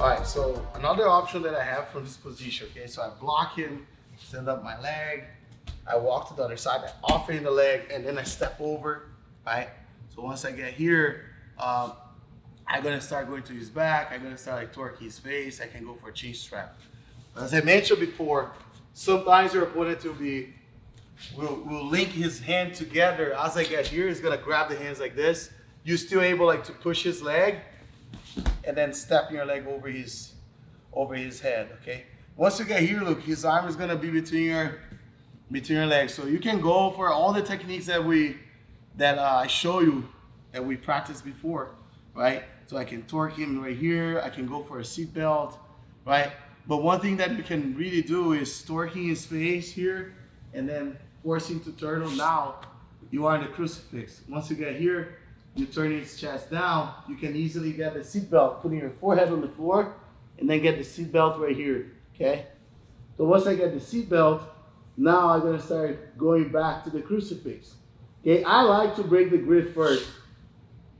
All right, so another option that I have from this position, okay, so I block him, stand up my leg, I walk to the other side, I offer him the leg, and then I step over, right? So once I get here, I'm gonna start going to his back, I'm gonna start like torquing his face, I can go for a chin strap. As I mentioned before, sometimes your opponent will link his hand together. As I get here, he's gonna grab the hands like this. You're still able like to push his leg, and then step your leg over his head, okay? Once you get here, look, his arm is gonna be between your legs. So you can go for all the techniques that I show you, that we practiced before, right? So I can torque him right here, I can go for a seat belt, right? But one thing that you can really do is torquing his face here, and then force him to turn him. Now you are in the crucifix. Once you get here, you turn his chest down, you can easily get the seatbelt, putting your forehead on the floor, and then get the seatbelt right here, okay? So once I get the seatbelt, now I'm gonna start going back to the crucifix. Okay, I like to break the grip first.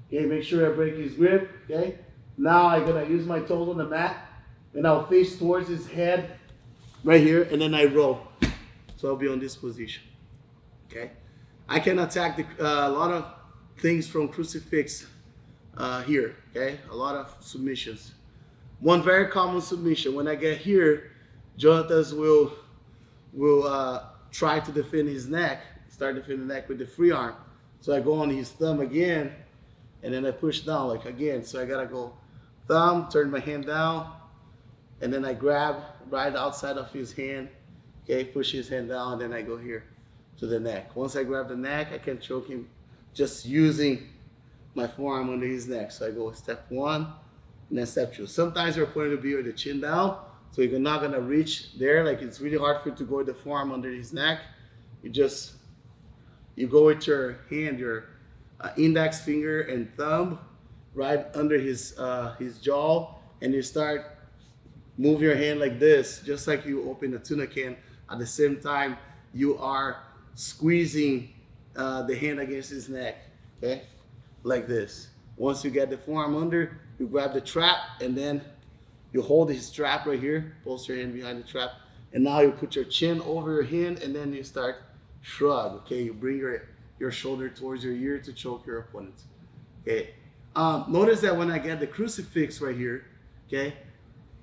Okay, make sure I break his grip, okay? Now I'm gonna use my toes on the mat, and I'll face towards his head right here, and then I roll. So I'll be on this position, okay? I can attack a lot of things from crucifix here, okay? A lot of submissions. One very common submission, when I get here, Jonathan will try to defend his neck, start defending the neck with the free arm. So I go on his thumb again, and then I push down like again. So I gotta go thumb, turn my hand down, and then I grab right outside of his hand, okay? Push his hand down, and then I go here to the neck. Once I grab the neck, I can choke him just using my forearm under his neck. So I go step one, and then step two. Sometimes your opponent will be with the chin down, so you're not gonna reach there. Like it's really hard for you to go with the forearm under his neck. You go with your hand, your index finger and thumb right under his jaw, and you start move your hand like this, just like you open a tuna can. At the same time, you are squeezing the hand against his neck, okay? Like this. Once you get the forearm under, you grab the trap, and then you hold his trap right here, post your hand behind the trap, and now you put your chin over your hand, and then you start shrug, okay? You bring your shoulder towards your ear to choke your opponent, okay? Notice that when I get the crucifix right here, okay,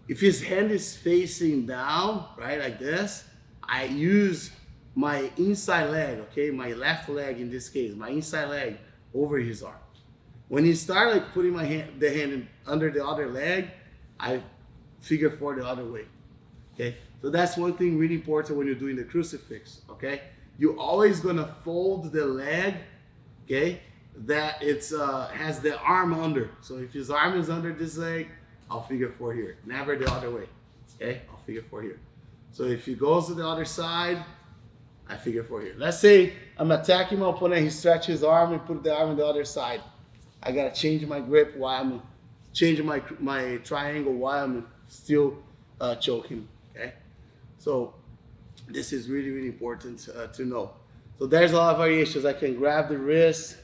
if his hand is facing down, right, like this, I use my inside leg, okay, my left leg in this case, my inside leg over his arm. When he start like putting the hand under the other leg, I figure four the other way, okay? So that's one thing really important when you're doing the crucifix, okay? You're always gonna fold the leg, okay, that it's has the arm under. So if his arm is under this leg, I'll figure four here. Never the other way, okay? I'll figure four here. So if he goes to the other side, I figure four here. Let's say I'm attacking my opponent, he stretches his arm and put the arm on the other side. I gotta change my grip while I'm changing my triangle while I'm still choking, okay? So this is really, really important to know. So there's a lot of variations. I can grab the wrist,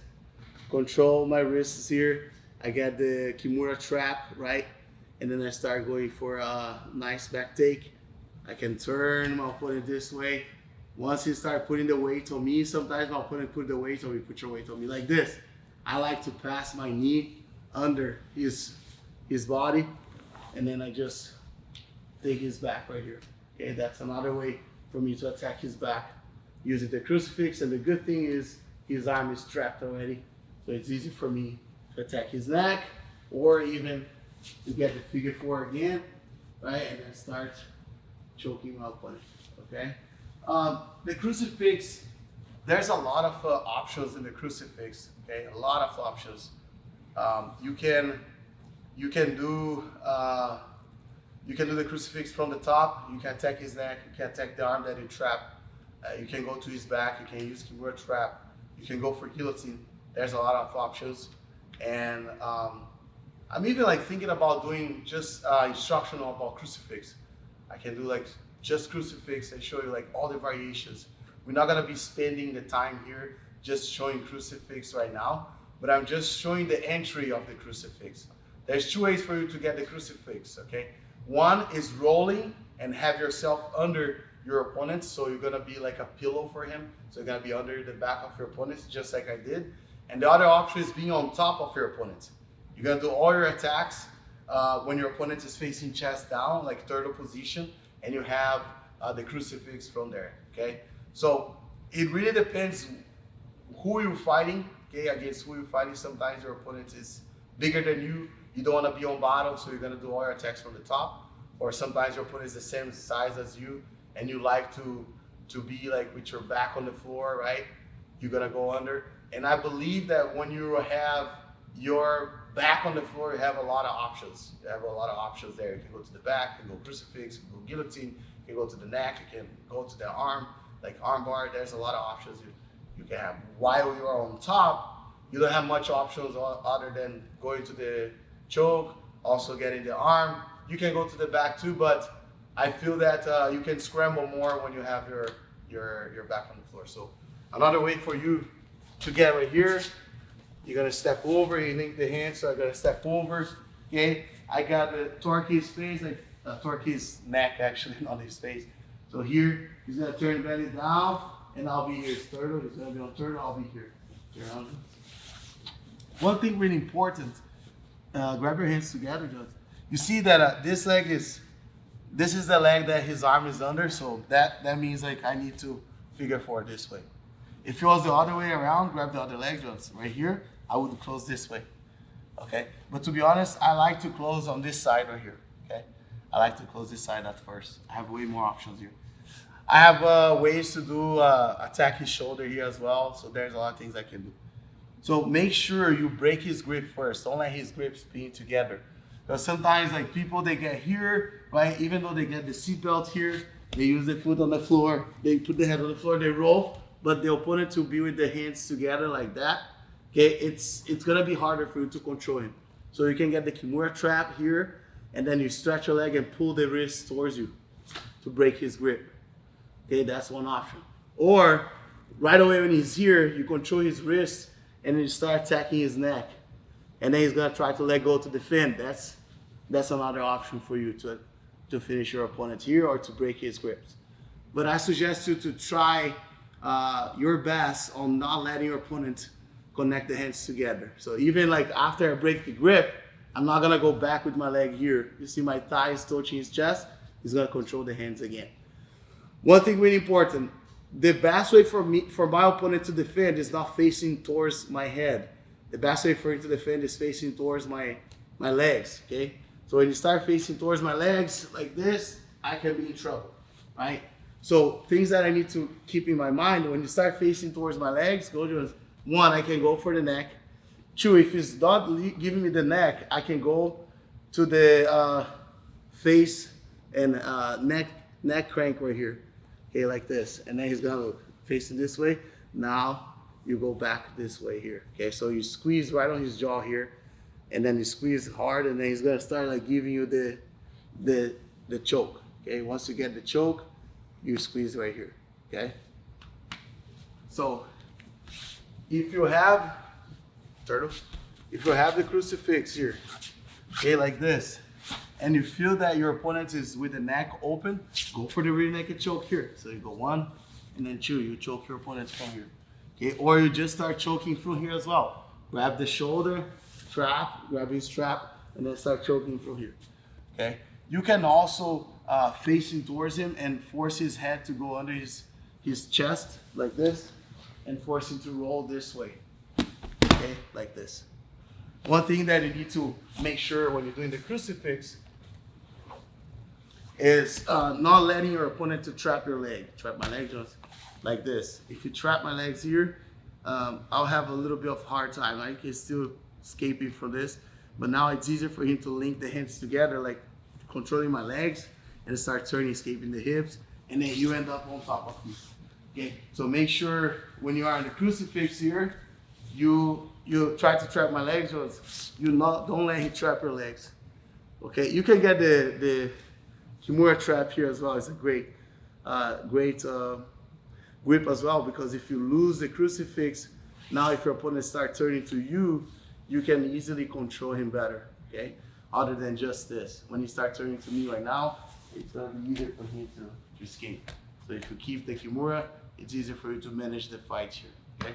control my wrists here. I got the Kimura trap, right? And then I start going for a nice back take. I can turn my opponent this way. Once he start putting the weight on me, sometimes my opponent put the weight on me, put your weight on me like this. I like to pass my knee under his body, and then I just take his back right here. Okay, that's another way for me to attack his back using the crucifix. And the good thing is his arm is trapped already, so it's easy for me to attack his neck, or even to get the figure four again, right, and then start choking my opponent, okay? The crucifix, there's a lot of options in the crucifix, okay? A lot of options. You can do the crucifix from the top. You can attack his neck. You can attack the arm that you trap. You can go to his back. You can use Kimura trap. You can go for guillotine. There's a lot of options, and I'm even like thinking about doing just instructional about crucifix. I can do like just crucifix and show you like all the variations. We're not gonna be spending the time here just showing crucifix right now, but I'm just showing the entry of the crucifix. There's two ways for you to get the crucifix, okay? One is rolling and have yourself under your opponent, so you're gonna be like a pillow for him. So you're gonna be under the back of your opponent, just like I did. And the other option is being on top of your opponent. You're gonna do all your attacks when your opponent is facing chest down, like turtle position, and you have the crucifix from there, okay? So it really depends who you're fighting, okay? Against who you're fighting. Sometimes your opponent is bigger than you. You don't want to be on bottom, so you're gonna do all your attacks from the top. Or sometimes your opponent is the same size as you, and you like to be like with your back on the floor, right? You're gonna go under. And I believe that when you have your back on the floor, you have a lot of options. You have a lot of options there. You can go to the back, you can go crucifix, you can go guillotine, you can go to the neck, you can go to the arm, like arm bar. There's a lot of options you can have. While you are on top, you don't have much options other than going to the choke, also getting the arm. You can go to the back too, but I feel that you can scramble more when you have your back on the floor. So another way for you to get right here, you're gonna step over, you link the hands, so I gotta step over, okay? I got the torque his face, like torque his neck actually, not his face. So here, he's gonna turn belly down, and I'll be here. Turtle, he's gonna be on turtle, I'll be here. Turn. One thing really important, grab your hands together, Judge. You see that this is the leg that his arm is under, so that means like I need to figure forward this way. If it was the other way around, grab the other leg, just right here, I would close this way, okay? But to be honest, I like to close on this side right here, okay? I like to close this side at first. I have way more options here. I have ways to do attack his shoulder here as well, so there's a lot of things I can do. So make sure you break his grip first. Don't let his grips be together. Because sometimes like people, they get here, right? Even though they get the seatbelt here, they use their foot on the floor, they put the head on the floor, they roll, but the opponent to be with the hands together like that, okay, it's gonna be harder for you to control him. So you can get the Kimura trap here, and then you stretch your leg and pull the wrist towards you to break his grip. Okay, that's one option. Or right away when he's here, you control his wrist and then you start attacking his neck. And then he's gonna try to let go to defend. That's another option for you to finish your opponent here or to break his grips. But I suggest you to try your best on not letting your opponent connect the hands together. So even like after I break the grip, I'm not gonna go back with my leg here. You see my thighs touching his chest, he's gonna control the hands again. One thing really important, the best way for my opponent to defend is not facing towards my head. The best way for him to defend is facing towards my legs, okay? So when you start facing towards my legs like this, I can be in trouble, right? So things that I need to keep in my mind, when you start facing towards my legs, go to one, I can go for the neck. Two, if it's not giving me the neck, I can go to the face and neck crank right here, okay, like this. And then he's gonna facing this way. Now you go back this way here, okay? So you squeeze right on his jaw here, and then you squeeze hard, and then he's gonna start like giving you the choke, okay? Once you get the choke, you squeeze right here, okay? So if you have, turtle, if you have the crucifix here, okay, like this, and you feel that your opponent is with the neck open, go for the rear naked choke here. So you go one, and then two, you choke your opponent from here. Okay, or you just start choking from here as well. Grab the shoulder, trap, grab his trap, and then start choking from here. Okay, you can also facing towards him and force his head to go under his chest like this, and force him to roll this way. Okay, like this. One thing that you need to make sure when you're doing the crucifix is not letting your opponent to trap your leg. Trap my leg just like this. If you trap my legs here, I'll have a little bit of hard time. I can still escaping from this, but now it's easier for him to link the hands together, like controlling my legs, and start turning, escaping the hips, and then you end up on top of me. Okay, so make sure when you are in the crucifix here, you try to trap my legs, or don't let him trap your legs. Okay, you can get the Kimura trap here as well. It's a great grip as well, because if you lose the crucifix, now if your opponent start turning to you, you can easily control him better. okay? Other than just this. When you start turning to me right now, it's gonna be easier for me to escape. So if you keep the Kimura, it's easier for you to manage the fight here, okay?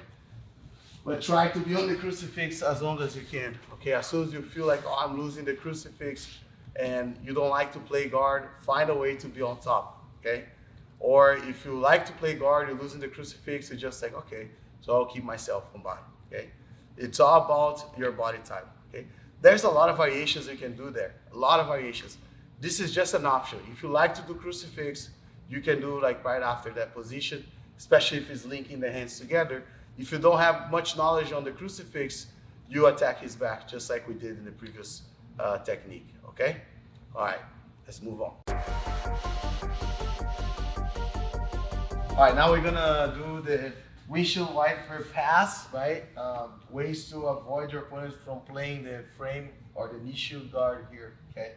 But try to be on the crucifix as long as you can, okay? As soon as you feel like, oh, I'm losing the crucifix and you don't like to play guard, find a way to be on top, okay? Or if you like to play guard, you're losing the crucifix, you're just like, okay, so I'll keep myself on body, okay? It's all about your body type, okay? There's a lot of variations you can do there, a lot of variations. This is just an option. If you like to do crucifix, you can do like right after that position, especially if it's linking the hands together. If you don't have much knowledge on the crucifix, you attack his back just like we did in the previous technique, okay? All right, let's move on. All right, now we're gonna do the windshield wiper pass, right? Ways to avoid your opponent from playing the frame or the knee shield guard here, okay?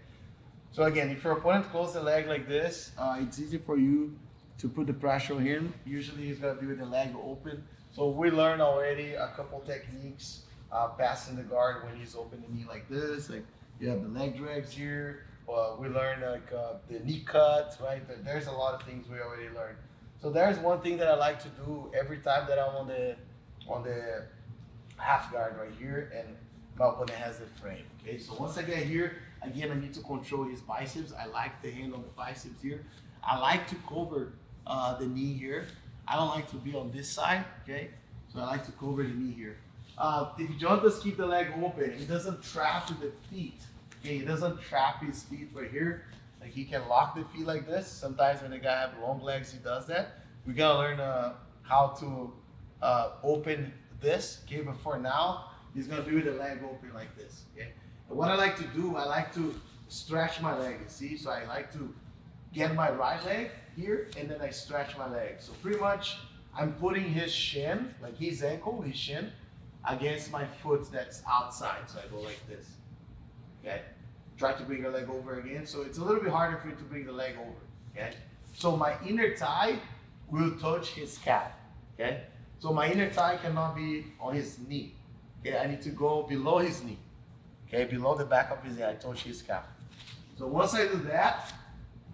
So again, if your opponent closes the leg like this, it's easy for you to put the pressure on him. Usually he's gonna be with the leg open. So we learned already a couple techniques passing the guard when he's open the knee like this. Like you have the leg drags here. We learned like the knee cut, right? There's a lot of things we already learned. So there's one thing that I like to do every time that I'm on the half guard right here and my opponent has the frame. Okay, so once I get here, again, I need to control his biceps. I like the hand on the biceps here. I like to cover the knee here. I don't like to be on this side, okay? So I like to cover the knee here. If John does keep the leg open, he doesn't trap the feet. Okay, he doesn't trap his feet right here. Like he can lock the feet like this. Sometimes when the guy have long legs, he does that. We gotta learn how to open this, okay? But for now, he's gonna be with the leg open like this, okay? And what I like to do, I like to stretch my leg, you see? So I like to get my right leg here, and then I stretch my leg. So pretty much, I'm putting his shin, like his ankle, his shin, against my foot that's outside. So I go like this, okay? Try to bring your leg over again. So it's a little bit harder for you to bring the leg over, okay? So my inner thigh will touch his calf, okay? So my inner thigh cannot be on his knee, okay? I need to go below his knee, okay? Below the back of his knee, I touch his calf. So once I do that,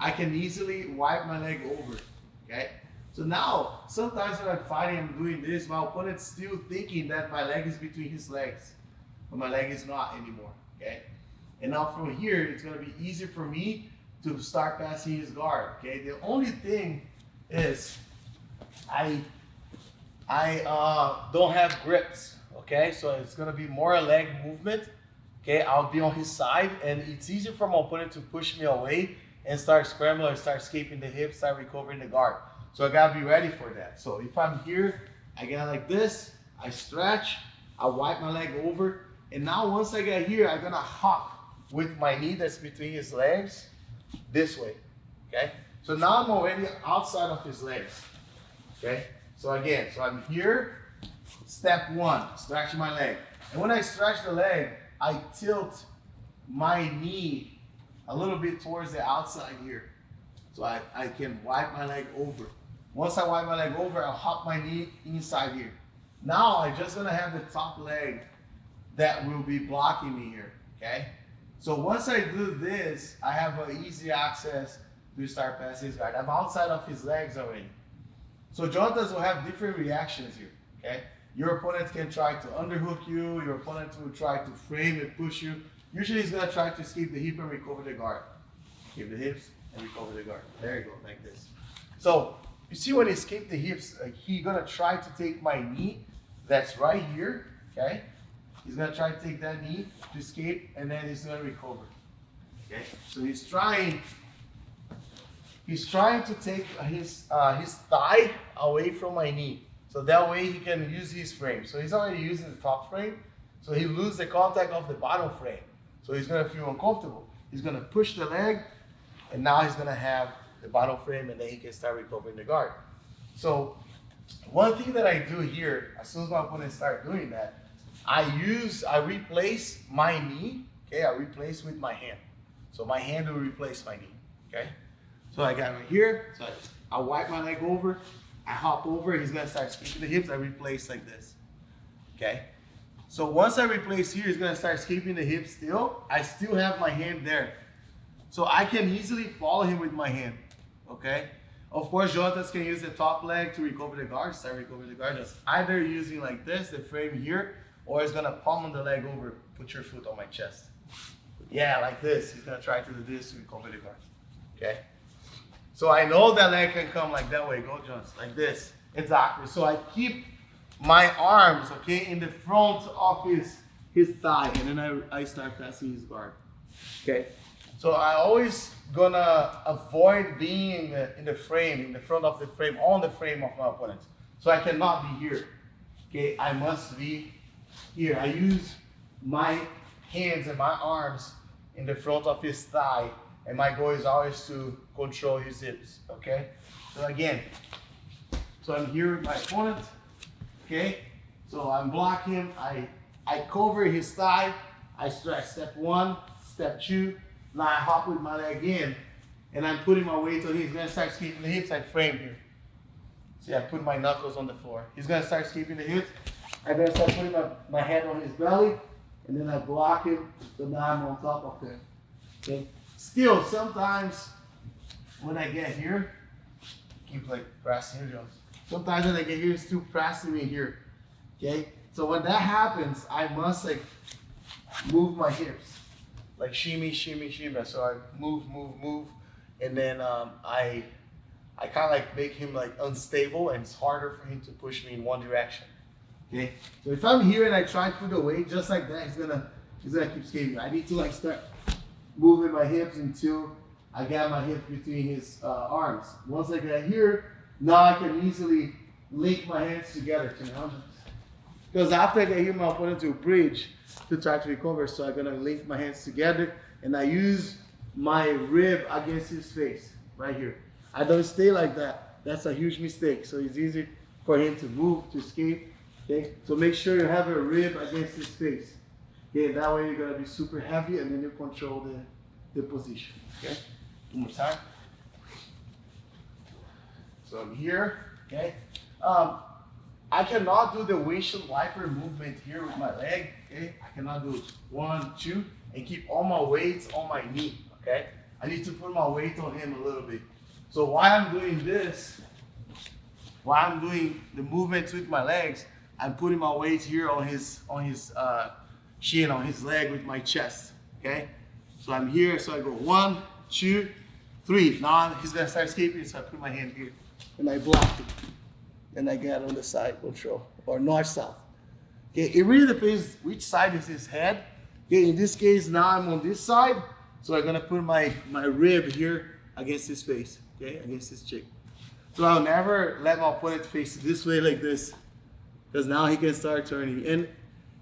I can easily wipe my leg over, okay? So now, sometimes when I'm fighting, I'm doing this, my opponent's still thinking that my leg is between his legs, but my leg is not anymore, okay? And now from here, it's gonna be easier for me to start passing his guard, okay? The only thing is, I don't have grips, okay? So it's gonna be more leg movement, okay? I'll be on his side, and it's easier for my opponent to push me away and start scrambling or start escaping the hips, start recovering the guard. So I gotta be ready for that. So if I'm here, I get like this, I stretch, I wipe my leg over, and now once I get here, I'm gonna hop with my knee that's between his legs this way, okay? So now I'm already outside of his legs, okay? So again, so I'm here, step one, stretch my leg. And when I stretch the leg, I tilt my knee a little bit towards the outside here. So I can wipe my leg over. Once I wipe my leg over, I'll hop my knee inside here. Now I'm just gonna have the top leg that will be blocking me here, okay? So once I do this, I have an easy access to start passing his guard. I'm outside of his legs already. So Jontas will have different reactions here, okay? Your opponent can try to underhook you, your opponent will try to frame and push you. Usually he's gonna try to escape the hip and recover the guard. Escape the hips and recover the guard. There you go, like this. So you see when he escaped the hips, he's gonna try to take my knee that's right here, okay? He's gonna try to take that knee to escape, and then he's gonna recover. Okay, so he's trying to take his thigh away from my knee, so that way he can use his frame. So he's already using the top frame, so he loses the contact of the bottom frame. So he's gonna feel uncomfortable. He's gonna push the leg, and now he's gonna have the bottom frame, and then he can start recovering the guard. So one thing that I do here, as soon as my opponent starts doing that, I replace my knee, okay? I replace with my hand. So my hand will replace my knee, okay? So I got right here, so I wipe my leg over, I hop over, he's gonna start squeezing the hips, I replace like this, okay? So once I replace here, he's gonna start escaping the hip still. I still have my hand there. So I can easily follow him with my hand, okay? Of course, Jonatas can use the top leg to recover the guard, start recover the guard. That's either using like this, the frame here, or he's gonna palm the leg over, put your foot on my chest. Yeah, like this. He's gonna try to do this to recover the guard, okay? So I know that leg can come like that way. Go, Jones, like this. Exactly. So I keep my arms, okay, in the front of his thigh, and then I start passing his guard, okay? So I always gonna avoid being in the frame, in the front of the frame, on the frame of my opponent. So I cannot be here, okay? I must be here. I use my hands and my arms in the front of his thigh, and my goal is always to control his hips, okay? So again, so I'm here with my opponent, okay? So I'm blocking him, I cover his thigh, I stretch step 1, step 2, now I hop with my leg in, and I'm putting my weight on him. He's gonna start escaping the hips, I frame here. See, I put my knuckles on the floor. He's gonna start escaping the hips, I'm gonna start putting my head on his belly, and then I block him, so now I'm on top of him, okay? Still, sometimes when I get here, keep like pressing here, Jones. Sometimes when I get here, it's still pressing me here, okay? So when that happens, I must like move my hips, like shimmy, shimmy, shimmy. So I move, and then I kind of like make him like unstable, and it's harder for him to push me in one direction, okay? So if I'm here and I try to put the weight just like that, he's gonna keep escaping. I need to like start moving my hips until I got my hips between his arms. Once I get here, now I can easily link my hands together. Because after I get here, my opponent will bridge to try to recover. So I'm gonna link my hands together, and I use my rib against his face, right here. I don't stay like that. That's a huge mistake. So it's easy for him to move, to escape, okay? So make sure you have a rib against his face. Okay, that way you're gonna be super heavy, and then you control the position, okay? One more time. So I'm here, okay? I cannot do the windshield wiper movement here with my leg, okay? I cannot do 1, 2, and keep all my weights on my knee, okay? I need to put my weight on him a little bit. So while I'm doing this, while I'm doing the movement with my legs, I'm putting my weight here on his shin, on his leg with my chest, okay? So I'm here, so I go 1, 2, 3. Now he's gonna start escaping, so I put my hand here, and I block it. And I get on the side control, or north-south. Okay, it really depends which side is his head. Okay, in this case, now I'm on this side, so I'm gonna put my rib here against his face, okay, against his cheek. So I'll never let my opponent face this way like this, because now he can start turning.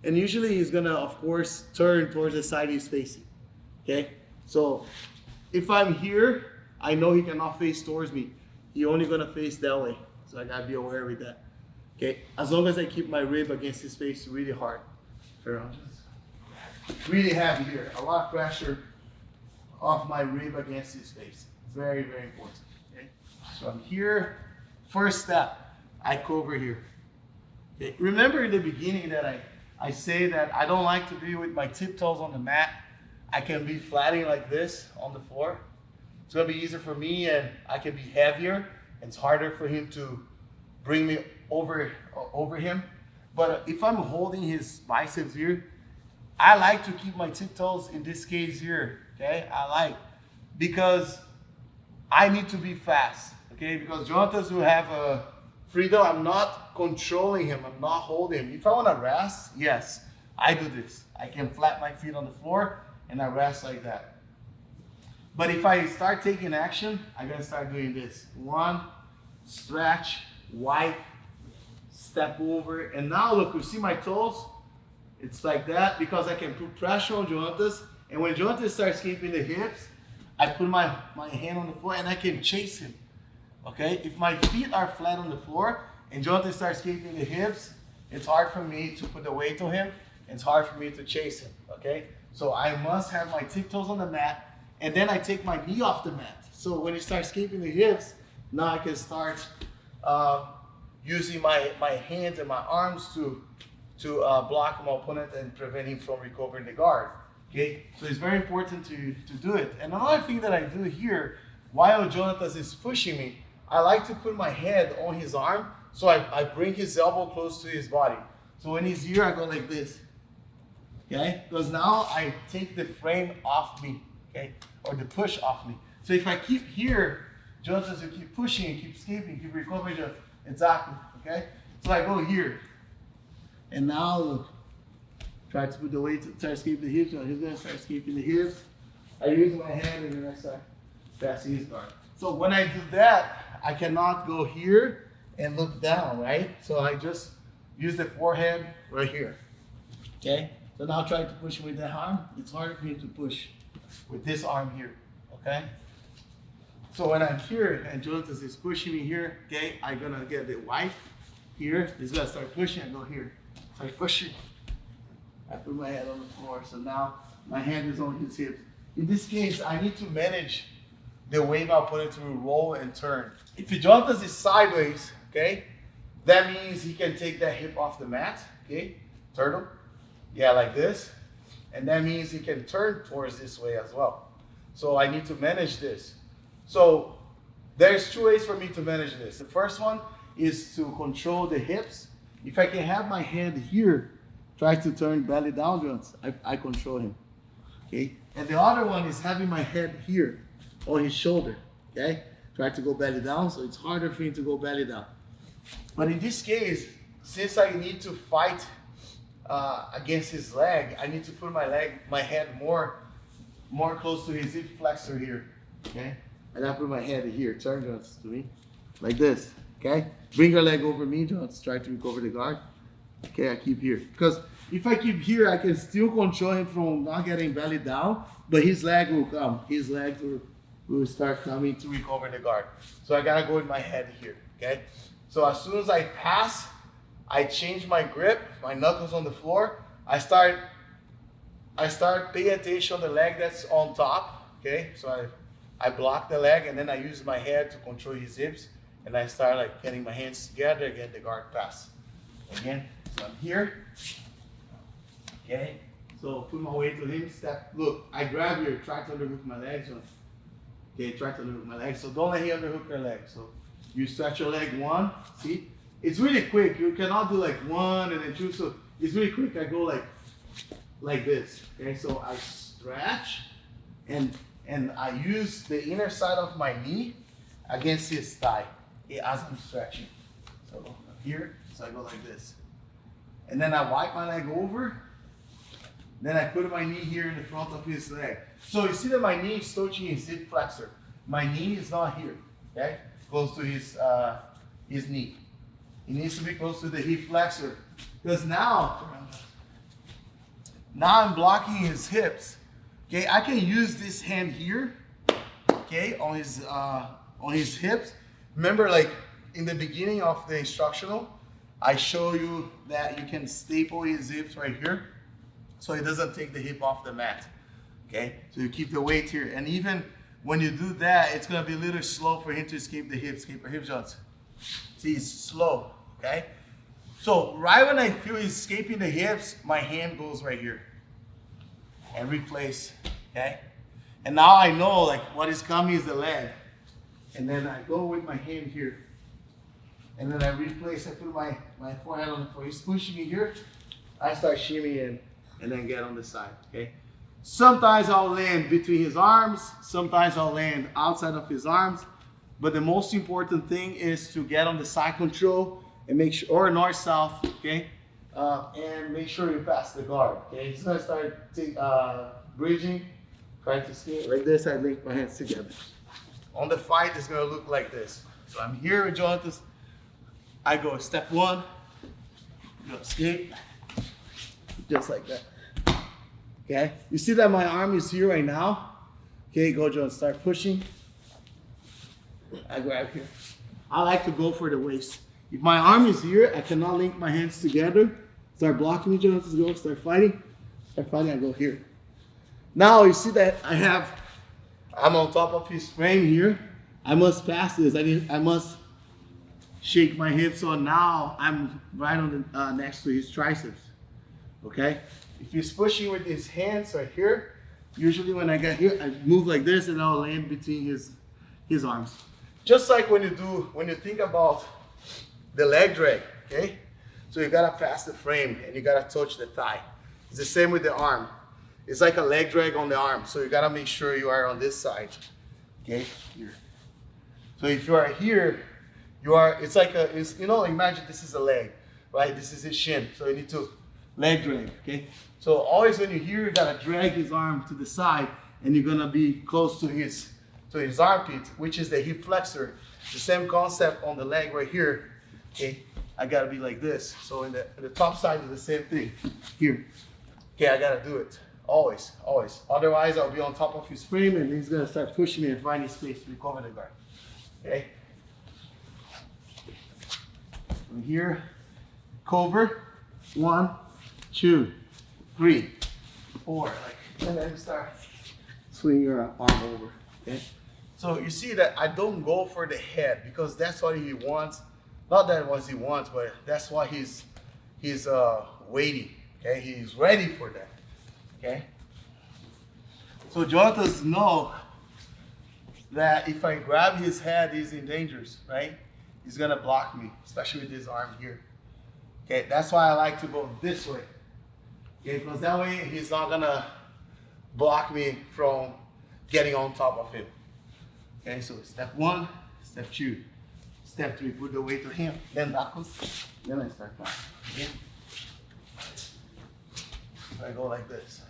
And usually he's gonna, of course, turn towards the side he's facing, okay? So if I'm here, I know he cannot face towards me. He only gonna face that way. So I gotta be aware with that, okay? As long as I keep my rib against his face really hard. Really heavy here, a lot of pressure off my rib against his face. Very, very important, okay? So I'm here, first step, I cover here. Okay? Remember in the beginning that I say that I don't like to be with my tiptoes on the mat. I can be flattening like this on the floor. It's gonna be easier for me, and I can be heavier. It's harder for him to bring me over him. But if I'm holding his biceps here, I like to keep my tiptoes in this case here, okay? Because I need to be fast, okay? Because Jonatas will have a freedom. I'm not controlling him. I'm not holding him. If I want to rest, yes, I do this. I can flat my feet on the floor, and I rest like that. But if I start taking action, I gotta start doing this. 1, stretch, wipe, step over, and now look, you see my toes? It's like that because I can put pressure on Jonatas, and when Jonatas starts keeping the hips, I put my hand on the floor and I can chase him, okay? If my feet are flat on the floor and Jonatas starts keeping the hips, it's hard for me to put the weight on him, it's hard for me to chase him, okay? So I must have my tiptoes on the mat, and then I take my knee off the mat. So when he starts keeping the hips, now I can start using my hands and my arms to to block my opponent and prevent him from recovering the guard. Okay, so it's very important to do it. And another thing that I do here, while Jonathan is pushing me, I like to put my head on his arm, so I bring his elbow close to his body. So when he's here, I go like this. Okay, because now I take the frame off me, okay, or the push off me. So if I keep here, Jonathan will keep pushing and keep escaping, keep recovering. Exactly, okay. So I go here, and now look. Try to put the weight to start escaping the hips. He's gonna start escaping the hips. I use my hand and then I start passing his guard. So when I do that, I cannot go here and look down, right? So I just use the forehand right here. Okay? So now try to push with that arm. It's harder for me to push with this arm here. Okay? So when I'm here and Jonathan is pushing me here, okay, I'm gonna get the white here. He's gonna start pushing and go here. Start pushing. I put my head on the floor, so now my hand is on his hips. In this case, I need to manage the way my opponent will roll and turn. If Jonathan is sideways, okay, that means he can take that hip off the mat, okay, turtle, yeah, like this. And that means he can turn towards this way as well. So I need to manage this. So there's two ways for me to manage this. The first one is to control the hips. If I can have my hand here, try to turn belly downwards, I control him, okay? And the other one is having my head here on his shoulder, okay? Try to go belly down, so it's harder for him to go belly down. But in this case, since I need to fight against his leg, I need to put my head more close to his hip flexor here, okay? And I put my head here, turn Jones to me, like this, okay? Bring your leg over me, Jones, try to recover the guard. Okay, I keep here. Because if I keep here, I can still control him from not getting belly down, but his leg will come. His leg will start coming to recover the guard. So I gotta go with my head here, okay? So as soon as I pass, I change my grip, my knuckles on the floor. I start paying attention on the leg that's on top, okay? So I block the leg and then I use my head to control his hips and I start like getting my hands together, get the guard pass. Again. So I'm here, okay? So put my weight to him, step, look, I grab here, try to underhook my legs, okay, try to underhook my legs, so don't let him underhook your leg. So you stretch your leg one, see? It's really quick, you cannot do like one and then two, so it's really quick. I go like this, okay? So I stretch and I use the inner side of my knee against his thigh as I'm stretching. So here, so I go like this. And then I wipe my leg over. Then I put my knee here in the front of his leg. So you see that my knee is touching his hip flexor. My knee is not here, okay? Close to his knee. It needs to be close to the hip flexor. Because now I'm blocking his hips. Okay, I can use this hand here, okay, on his hips. Remember, like in the beginning of the instructional, I show you that you can staple his hips right here so he doesn't take the hip off the mat, okay? So you keep the weight here. And even when you do that, it's gonna be a little slow for him to escape the hips, escape your hip shots. See, it's slow, okay? So right when I feel he's escaping the hips, my hand goes right here and replace, okay? And now I know like what is coming is the leg. And then I go with my hand here. And then I replace, I put my forehead on the floor. He's pushing me here. I start shimmying and then get on the side, okay? Sometimes I'll land between his arms. Sometimes I'll land outside of his arms. But the most important thing is to get on the side control and make sure, or north-south, okay? And make sure you pass the guard, okay? He's gonna start bridging, trying to skate. Like this, I link my hands together. On the fight, it's gonna look like this. So I'm here with Jonathan. I go step one, go escape, just like that. Okay, you see that my arm is here right now? Okay, go Jonathan, start pushing. I grab here. I like to go for the waist. If my arm is here, I cannot link my hands together. Start blocking me, Jonathan, go, start fighting, I go here. Now you see that I'm on top of his frame here. I must pass this, I must shake my hips. So now I'm right on the next to his triceps. Okay. If he's pushing with his hands right here, usually when I get here, I move like this and I'll land between his arms. Just like when you think about the leg drag, okay? So you gotta pass the frame and you gotta touch the thigh. It's the same with the arm. It's like a leg drag on the arm. So you gotta make sure you are on this side, okay? Here. So if you are here, it's like imagine this is a leg, right? This is his shin. So you need to leg drag, okay? So always when you're here, you gotta drag his arm to the side and you're gonna be close to his armpit, which is the hip flexor. The same concept on the leg right here, okay? I gotta be like this. So in the top side is the same thing, here. Okay, I gotta do it, always, always. Otherwise I'll be on top of his frame and he's gonna start pushing me and finding space to recover the guard, okay? From here, cover, 1, 2, 3, 4, and then start swing your arm over, okay? So you see that I don't go for the head because that's what he wants. Not that what he wants, but that's why he's waiting, okay? He's ready for that, okay? So Jonathan knows that if I grab his head, he's in danger, right? He's gonna block me, especially with his arm here. Okay, that's why I like to go this way. Okay, because that way he's not gonna block me from getting on top of him. Okay, so step 1, step 2, step 3, put the weight to him, then knuckles, then I start back. Okay? So I go like this.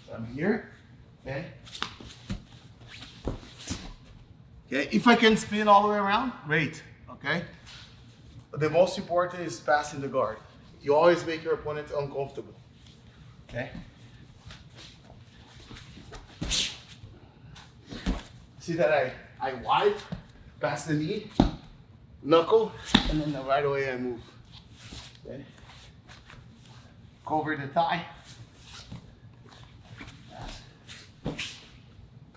So I'm here, okay? Okay, if I can spin all the way around, great, okay? But the most important is passing the guard. You always make your opponent uncomfortable, okay? See that I wipe, pass the knee, knuckle, and then right away I move, okay? Cover the thigh.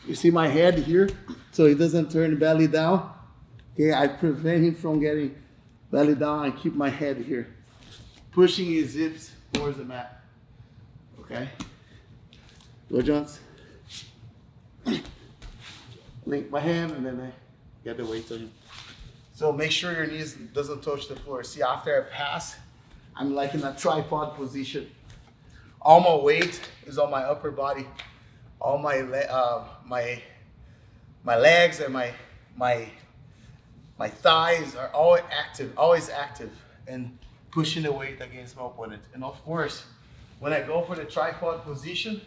You see my head here, so he doesn't turn the belly down. Okay, I prevent him from getting belly down. I keep my head here, pushing his hips towards the mat. Okay, go Johns. Link my hand and then I get the weight to him. So make sure your knees doesn't touch the floor. See, after I pass, I'm like in a tripod position. All my weight is on my upper body. All my legs and my thighs are always active, and pushing the weight against my opponent. And of course, when I go for the tripod position,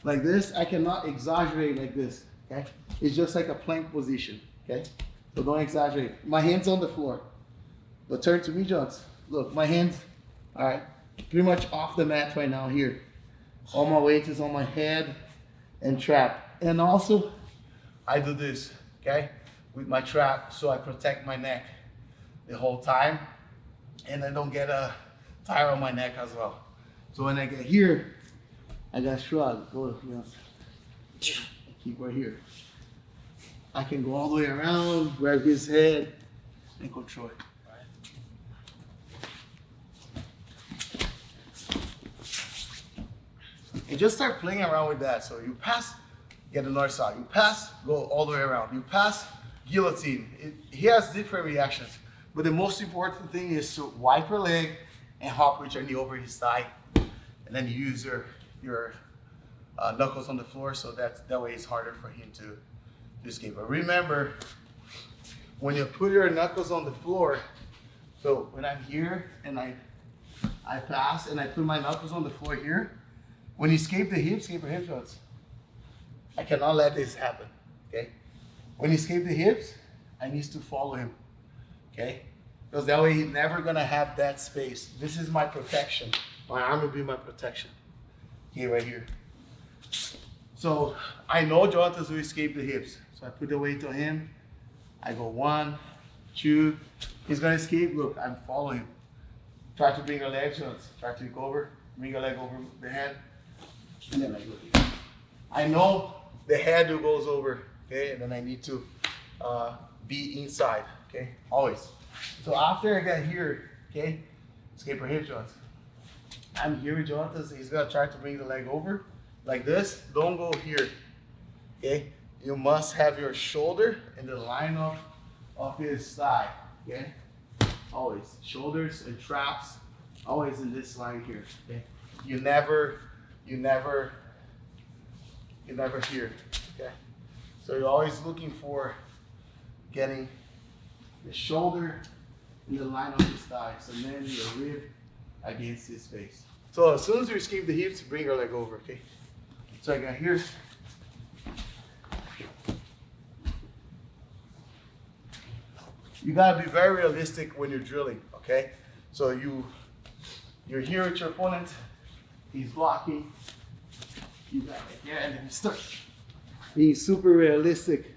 like this, I cannot exaggerate like this, okay? It's just like a plank position, okay? So don't exaggerate. My hand's on the floor, but turn to me, Johns. Look, my hands, all right, pretty much off the mat right now here. All my weight is on my head and trap. And also, I do this, okay, with my trap, so I protect my neck the whole time, and I don't get a tire on my neck as well. So when I get here, I got shrug, go, keep right here. I can go all the way around, grab his head, and control it. And just start playing around with that. So you pass, get the north side. You pass, go all the way around. You pass, guillotine. He has different reactions. But the most important thing is to wipe your leg and hop with your knee over his thigh. And then you use your knuckles on the floor, so that way it's harder for him to escape. But remember, when you put your knuckles on the floor, so when I'm here and I pass and I put my knuckles on the floor here, when you escape the hips, shots. I cannot let this happen, okay? When you escape the hips, I need to follow him, okay? Because that way he's never gonna have that space. This is my protection. My arm will be my protection, okay, right here. So I know Jonathan will escape the hips. So I put the weight on him. I go 1, 2. He's gonna escape. Look, I'm following him. Try to bring your legs, try to recover. Bring your leg over the head. And then I go here. I know the head goes over, okay? And then I need to be inside. okay? Always. So after I get here, okay, escape our hip joints. I'm here with Jonathan, so he's gonna try to bring the leg over like this. Don't go here, okay? You must have your shoulder in the line of his thigh, okay? Always, shoulders and traps, always in this line here, okay? You never here, okay? So you're always looking for getting the shoulder in the line of his thighs, and then your rib against his face. So as soon as you escape the hips, bring your leg over, okay? So I got here. You gotta be very realistic when you're drilling, okay? So you're here with your opponent, he's blocking, you got it, yeah, and then you start being super realistic,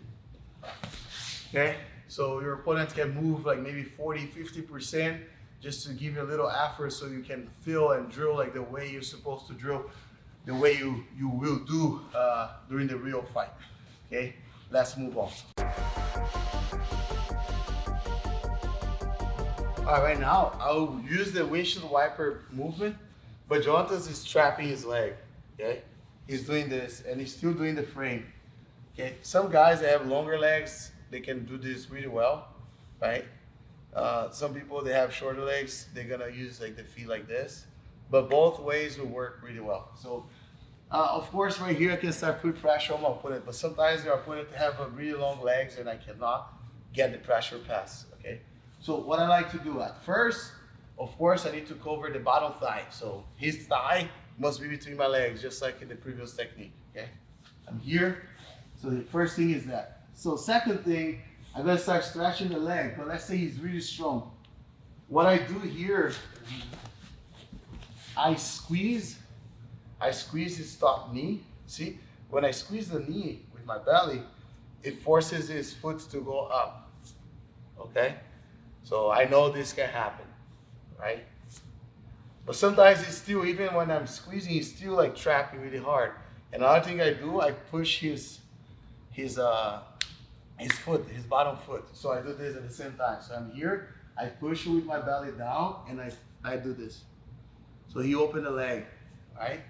okay? So your opponent can move like maybe 40–50% just to give you a little effort so you can feel and drill like the way you're supposed to drill, the way you will do during the real fight, okay? Let's move on. All right, now I'll use the windshield wiper movement, but Jonathan is trapping his leg, okay? He's doing this and he's still doing the frame, okay? Some guys that have longer legs, they can do this really well, right? Some people, they have shorter legs, they're gonna use like the feet like this, but both ways will work really well. So of course right here I can start putting pressure on my opponent, but sometimes your opponent have a really long legs and I cannot get the pressure pass, okay? So what I like to do at first, of course I need to cover the bottom thigh. So his thigh must be between my legs, just like in the previous technique, okay? I'm here, so the first thing is that. So second thing, I'm gonna start stretching the leg, but let's say he's really strong. What I do here, I squeeze his top knee. See, when I squeeze the knee with my belly, it forces his foot to go up, okay? So I know this can happen, right? But sometimes it's still, even when I'm squeezing, he's still like trapping really hard. And another thing I do, I push his foot, his bottom foot. So I do this at the same time. So I'm here, I push with my belly down, and I do this. So he opened the leg, right?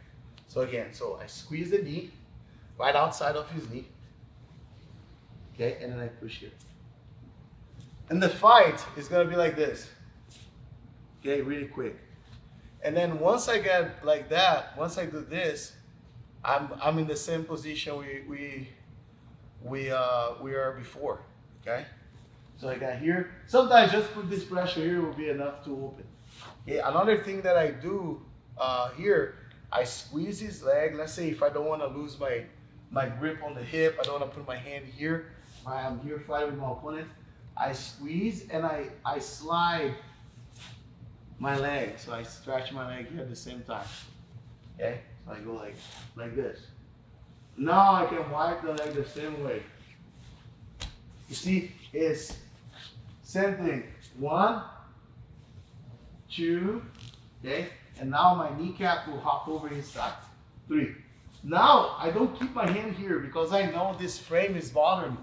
So again, so I squeeze the knee, right outside of his knee, okay? And then I push here. And the fight is gonna be like this, okay, really quick. And then once I get like that, once I do this, I'm in the same position we are before, okay? So I got here. Sometimes just put this pressure here will be enough to open. Okay, another thing that I do here, I squeeze his leg. Let's say if I don't want to lose my grip on the hip, I don't want to put my hand here. I'm here fighting with my opponent. I squeeze and I slide my leg. So I stretch my leg here at the same time. Okay? So I go like this. Now I can wipe the leg the same way. You see, it's same thing. 1, 2, okay? And now my kneecap will hop over his side. 3. Now I don't keep my hand here because I know this frame is bothering me.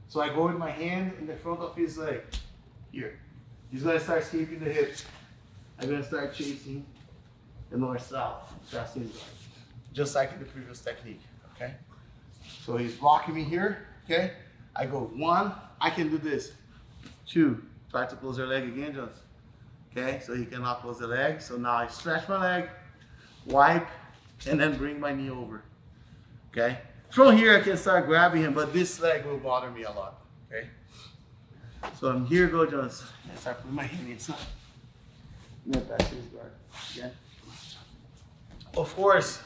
So I go with my hand in the front of his leg. Here. He's gonna start escaping the hips. I'm gonna start chasing the north-south. Just like in the previous technique, okay? So he's blocking me here, okay? I go 1, I can do this. 2, try to close your leg again, just, okay? So he cannot close the leg. So now I stretch my leg, wipe, and then bring my knee over, okay? From here I can start grabbing him, but this leg will bother me a lot, okay? So I'm here, go just, I start putting my hand inside. And then back to his guard, again. Of course,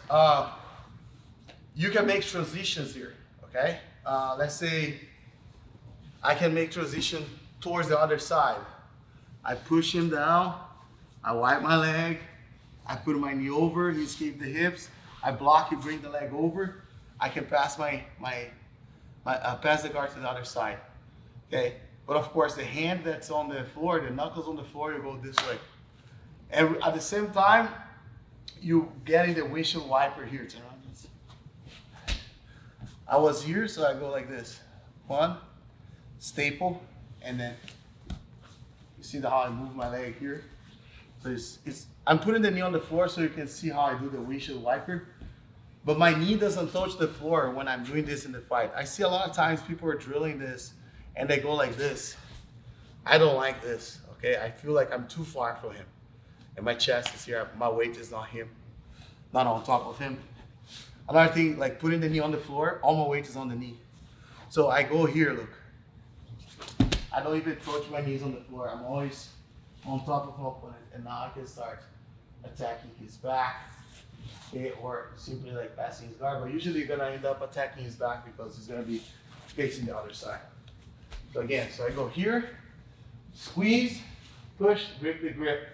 you can make transitions here, okay? Let's say I can make transition towards the other side. I push him down, I wipe my leg, I put my knee over, he escaped the hips, I block, he bring the leg over, I can pass pass the guard to the other side, okay? But of course, the hand that's on the floor, the knuckles on the floor, you go this way. And at the same time, you getting the windshield wiper here. Turn around. I was here, so I go like this. 1, staple, and then see how I move my leg here? So I'm putting the knee on the floor so you can see how I do the windshield wiper. But my knee doesn't touch the floor when I'm doing this in the fight. I see a lot of times people are drilling this and they go like this. I don't like this, okay? I feel like I'm too far from him. And my chest is here, my weight is not him, not on top of him. Another thing, like putting the knee on the floor, all my weight is on the knee. So I go here, look. I don't even touch my knees on the floor. I'm always on top of my opponent, and now I can start attacking his back, okay, or simply like passing his guard. But usually you're gonna end up attacking his back because he's gonna be facing the other side. So again, so I go here, squeeze, push, grip the grip.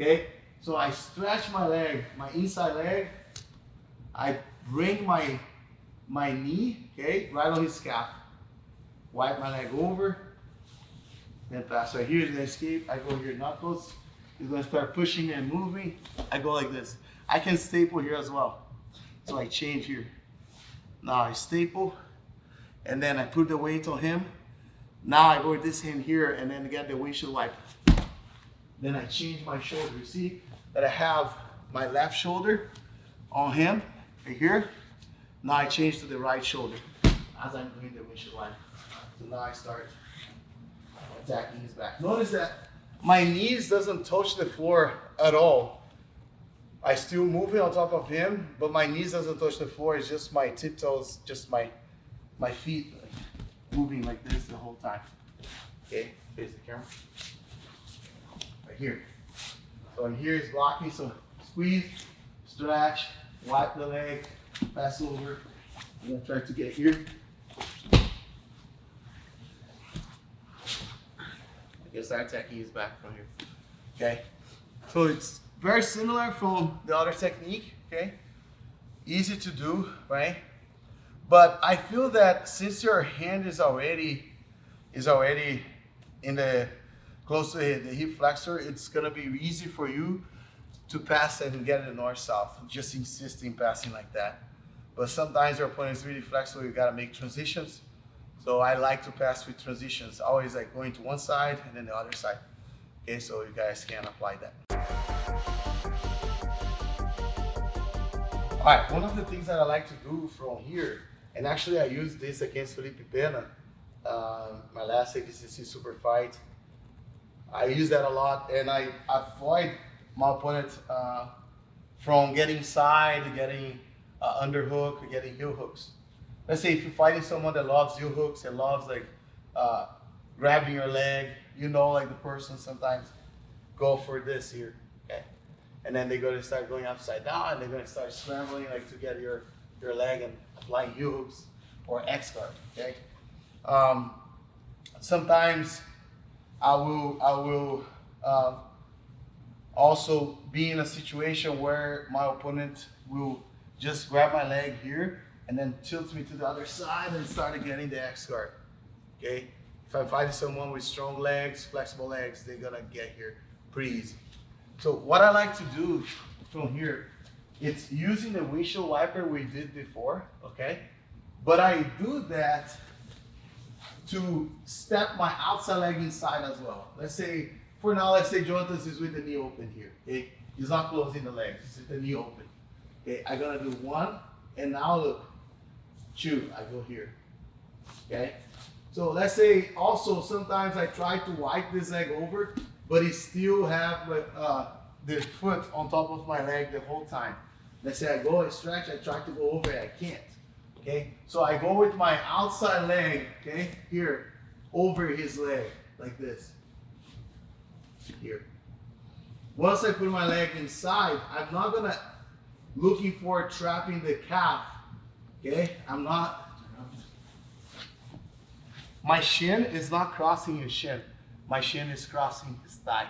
Okay, so I stretch my leg, my inside leg. I bring my knee, okay, right on his calf. Wipe my leg over, then pass. So here's the escape. I go here, knuckles. He's gonna start pushing and moving. I go like this. I can staple here as well. So I change here. Now I staple, and then I put the weight on him. Now I go with this hand here, and then get the windshield wiper. Then I change my shoulder. You see that I have my left shoulder on him right here. Now I change to the right shoulder as I'm doing the windshield wiper. So now I start attacking his back. Notice that my knees doesn't touch the floor at all. I still moving on top of him, but my knees doesn't touch the floor. It's just my tiptoes, just my feet moving like this the whole time. Okay, face the camera. Right here. So in here is blocking, so squeeze, stretch, wipe the leg, pass over. I'm gonna try to get here. I can start attacking his back from here. Okay. So it's very similar from the other technique, okay? Easy to do, right? But I feel that since your hand is already in the close to the hip flexor, it's gonna be easy for you to pass and get it north-south, just insisting passing like that. But sometimes your opponent is really flexible, you gotta make transitions. So I like to pass with transitions, always like going to one side and then the other side. Okay, so you guys can apply that. All right, one of the things that I like to do from here, and actually I used this against Felipe Pena, my last ADCC super fight. I use that a lot, and I avoid my opponent from getting side, getting underhook, getting heel hooks. Let's say if you're fighting someone that loves heel hooks and loves like grabbing your leg, you know, like the person sometimes go for this here, okay? And then they're gonna start going upside down, and they're gonna start scrambling like to get your leg and applying heel hooks or X guard, okay? Sometimes I will also be in a situation where my opponent will just grab my leg here and then tilt me to the other side and start getting the X guard, okay? If I'm fighting someone with strong legs, flexible legs, they're gonna get here pretty easy. So what I like to do from here, it's using the windshield wiper we did before, okay? But I do that to step my outside leg inside as well. Let's say, for now, let's say Jonatas is with the knee open here, okay? He's not closing the legs, he's with the knee open. Okay, I'm gonna do one, and now look, two, I go here, okay? So let's say also sometimes I try to wipe this leg over, but he still have the foot on top of my leg the whole time. Let's say I go and stretch, I try to go over it, I can't. Okay, so I go with my outside leg, okay, here, over his leg, like this, here. Once I put my leg inside, I'm not gonna looking for trapping the calf, okay? I'm not, my shin is not crossing his shin. My shin is crossing his thigh,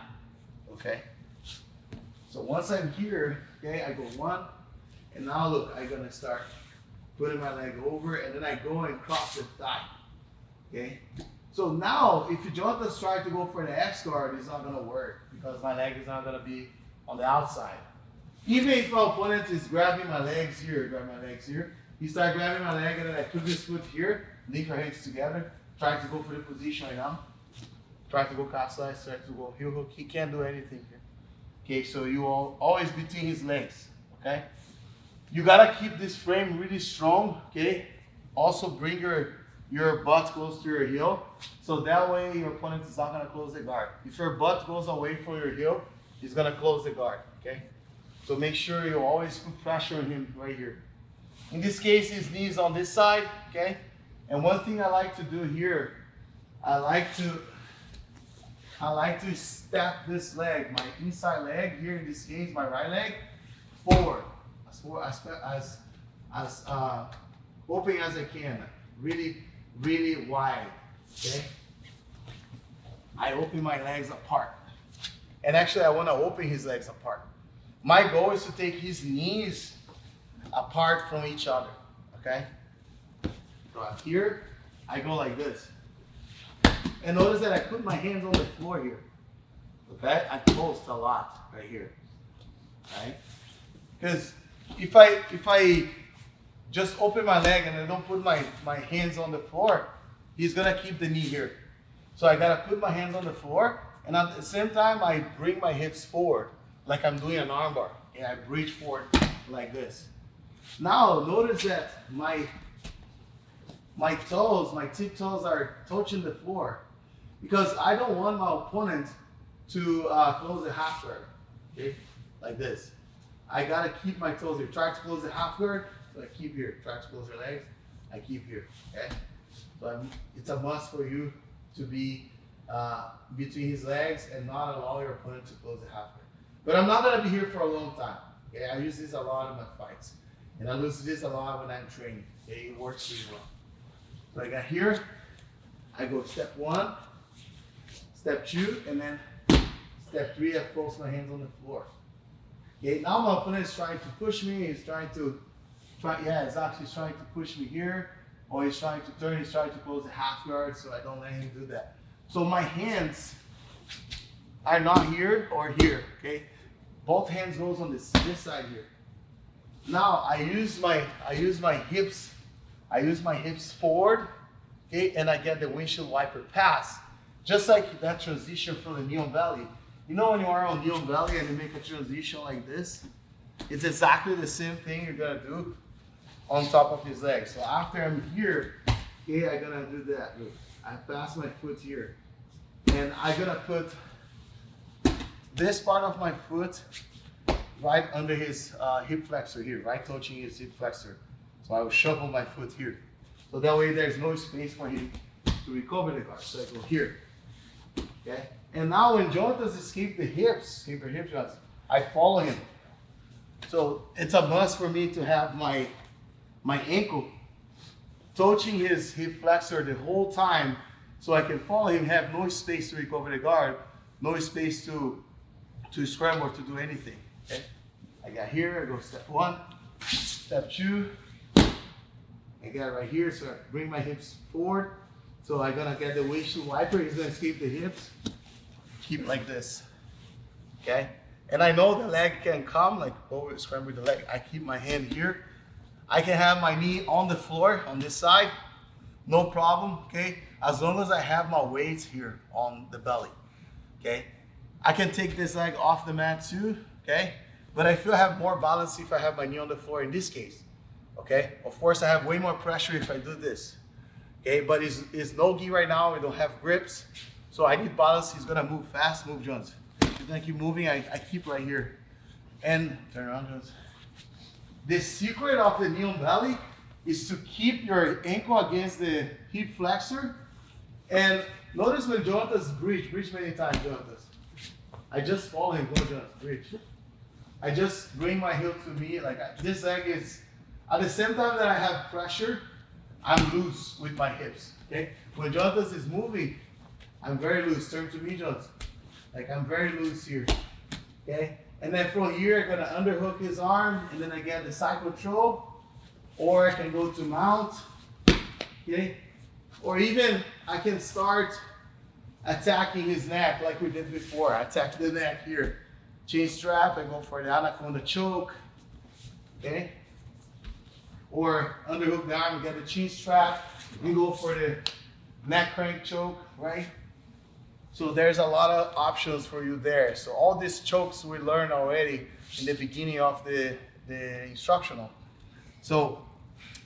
okay? So once I'm here, okay, I go one, and now look, I'm gonna start putting my leg over, and then I go and cross the thigh, okay? So now, if Jonatas try to go for the X guard, it's not gonna work because my leg is not gonna be on the outside. Even if my opponent is grabbing my legs here, he start grabbing my leg, and then I put this foot here, link our hands together, trying to go for the position right now. try to go calf slice, try to go heel hook. He can't do anything here. Okay, so you always between his legs. Okay, you gotta keep this frame really strong. Okay, also bring your butt close to your heel, so that way your opponent is not gonna close the guard. If your butt goes away from your heel, he's gonna close the guard. Okay, so make sure you always put pressure on him right here. In this case, his knees on this side. Okay, and one thing I like to do here, I like to step this leg, my inside leg here in this case, my right leg, forward as open as I can, really wide. Okay, I open my legs apart, and actually I want to open his legs apart. My goal is to take his knees apart from each other. Okay, so here I go like this. And notice that I put my hands on the floor here. Okay, I post a lot right here. Right? Because if I just open my leg and I don't put my hands on the floor, he's gonna keep the knee here. So I gotta put my hands on the floor, and at the same time I bring my hips forward like I'm doing an armbar. And I reach forward like this. Now notice that my toes, my tip toes are touching the floor, because I don't want my opponent to close the half guard, okay, like this. I gotta keep my toes here. Try to close the half guard, so I keep here. Try to close your legs, I keep here, okay? So it's a must for you to be between his legs and not allow your opponent to close the half guard. But I'm not gonna be here for a long time, okay? I use this a lot in my fights, and I use this a lot when I'm training, okay? It works really well. So I got here, I go step 1, step 2, and then step 3, I post my hands on the floor. Okay, now my opponent is trying to push me, he's trying to push me here, or he's trying to turn, he's trying to close the half guard, so I don't let him do that. So my hands are not here or here, okay? Both hands goes on this side here. Now I use my hips forward, okay, and I get the windshield wiper pass. Just like that transition from the knee on belly. You know when you are on knee on belly and you make a transition like this? It's exactly the same thing you're gonna do on top of his legs. So after I'm here, okay, I'm gonna do that. Look, I pass my foot here. And I'm gonna put this part of my foot right under his hip flexor here, right touching his hip flexor. So I will shuffle my foot here. So that way there's no space for him to recover the guard. So I go here. Okay? And now when Jonatas escape the hips, Jonatas, I follow him. So it's a must for me to have my ankle touching his hip flexor the whole time, so I can follow him, have no space to recover the guard, no space to scramble or to do anything. Okay? I got here, I go step 1, step 2, I got it right here, so I bring my hips forward. So I'm gonna get the windshield wiper, he's gonna escape the hips. Keep like this, okay? And I know the leg can come, like over scramble the leg. I keep my hand here. I can have my knee on the floor on this side, no problem, okay? As long as I have my weight here on the belly, okay? I can take this leg off the mat too, okay? But I feel I have more balance if I have my knee on the floor in this case, okay? Of course, I have way more pressure if I do this, okay? But it's no gi right now, we don't have grips, so I need balance. He's gonna move fast, move Jones. He's gonna keep moving, I keep right here. And turn around, Jones. The secret of the knee on belly is to keep your ankle against the hip flexor. And notice when Jonatas breach many times, Jonatas. I just follow him, go Jonatas, breach. I just bring my heel to me, like this leg is, at the same time that I have pressure, I'm loose with my hips, okay? When Jonatas is moving, I'm very loose. Turn to me, Jonatas. Like I'm very loose here, okay? And then from here, I'm gonna underhook his arm, and then I get the side control, or I can go to mount, okay? Or even I can start attacking his neck like we did before. I attack the neck here. Chain strap, I go for the anaconda choke, okay? Or underhook the arm, get the chin strap, and go for the neck crank choke, right? So there's a lot of options for you there. So all these chokes we learned already in the beginning of the instructional. So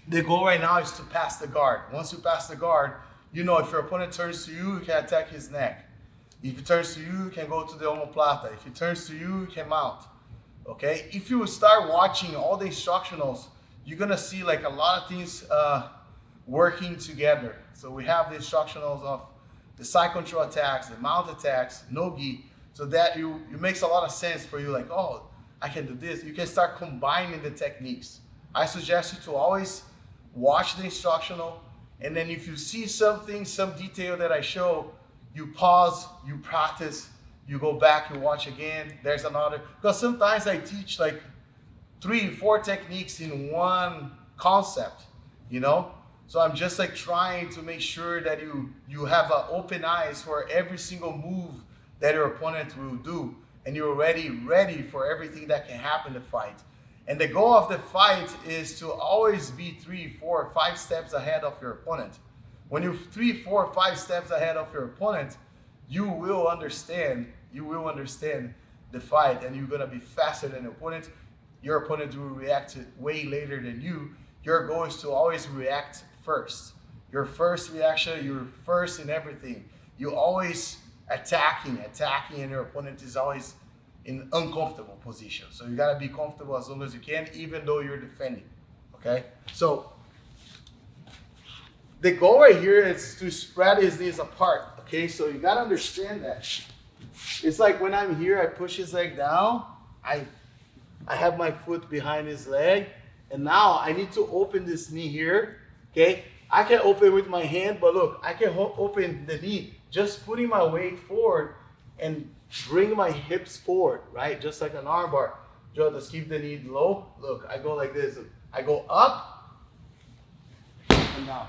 the goal right now is to pass the guard. Once you pass the guard, you know if your opponent turns to you, you can attack his neck. If he turns to you, you can go to the omoplata. If he turns to you, you can mount. Okay? If you start watching all the instructionals, you're gonna see like a lot of things working together. So we have the instructionals of the side control attacks, the mount attacks, no-gi, so that it makes a lot of sense for you, like, oh, I can do this. You can start combining the techniques. I suggest you to always watch the instructional, and then if you see something, some detail that I show, you pause, you practice, you go back, you watch again, there's another, because sometimes I teach like 3-4 techniques in one concept, you know? So I'm just like trying to make sure that you have open eyes for every single move that your opponent will do, and you're already ready for everything that can happen in the fight. And the goal of the fight is to always be 3, 4, 5 steps ahead of your opponent. When you're 3, 4, 5 steps ahead of your opponent, you will understand the fight, and you're gonna be faster than the opponent. Your opponent will react way later than you. Your goal is to always react first. Your first reaction, you're first in everything. You always attacking, and your opponent is always in uncomfortable position. So you gotta be comfortable as long as you can, even though you're defending, okay? So the goal right here is to spread his knees apart, okay? So you gotta understand that. It's like when I'm here, I push his leg down, I have my foot behind his leg, and now I need to open this knee here, okay? I can open with my hand, but look, I can open the knee just putting my weight forward and bring my hips forward, right? Just like an arm bar. Just keep the knee low. Look, I go like this. I go up and down,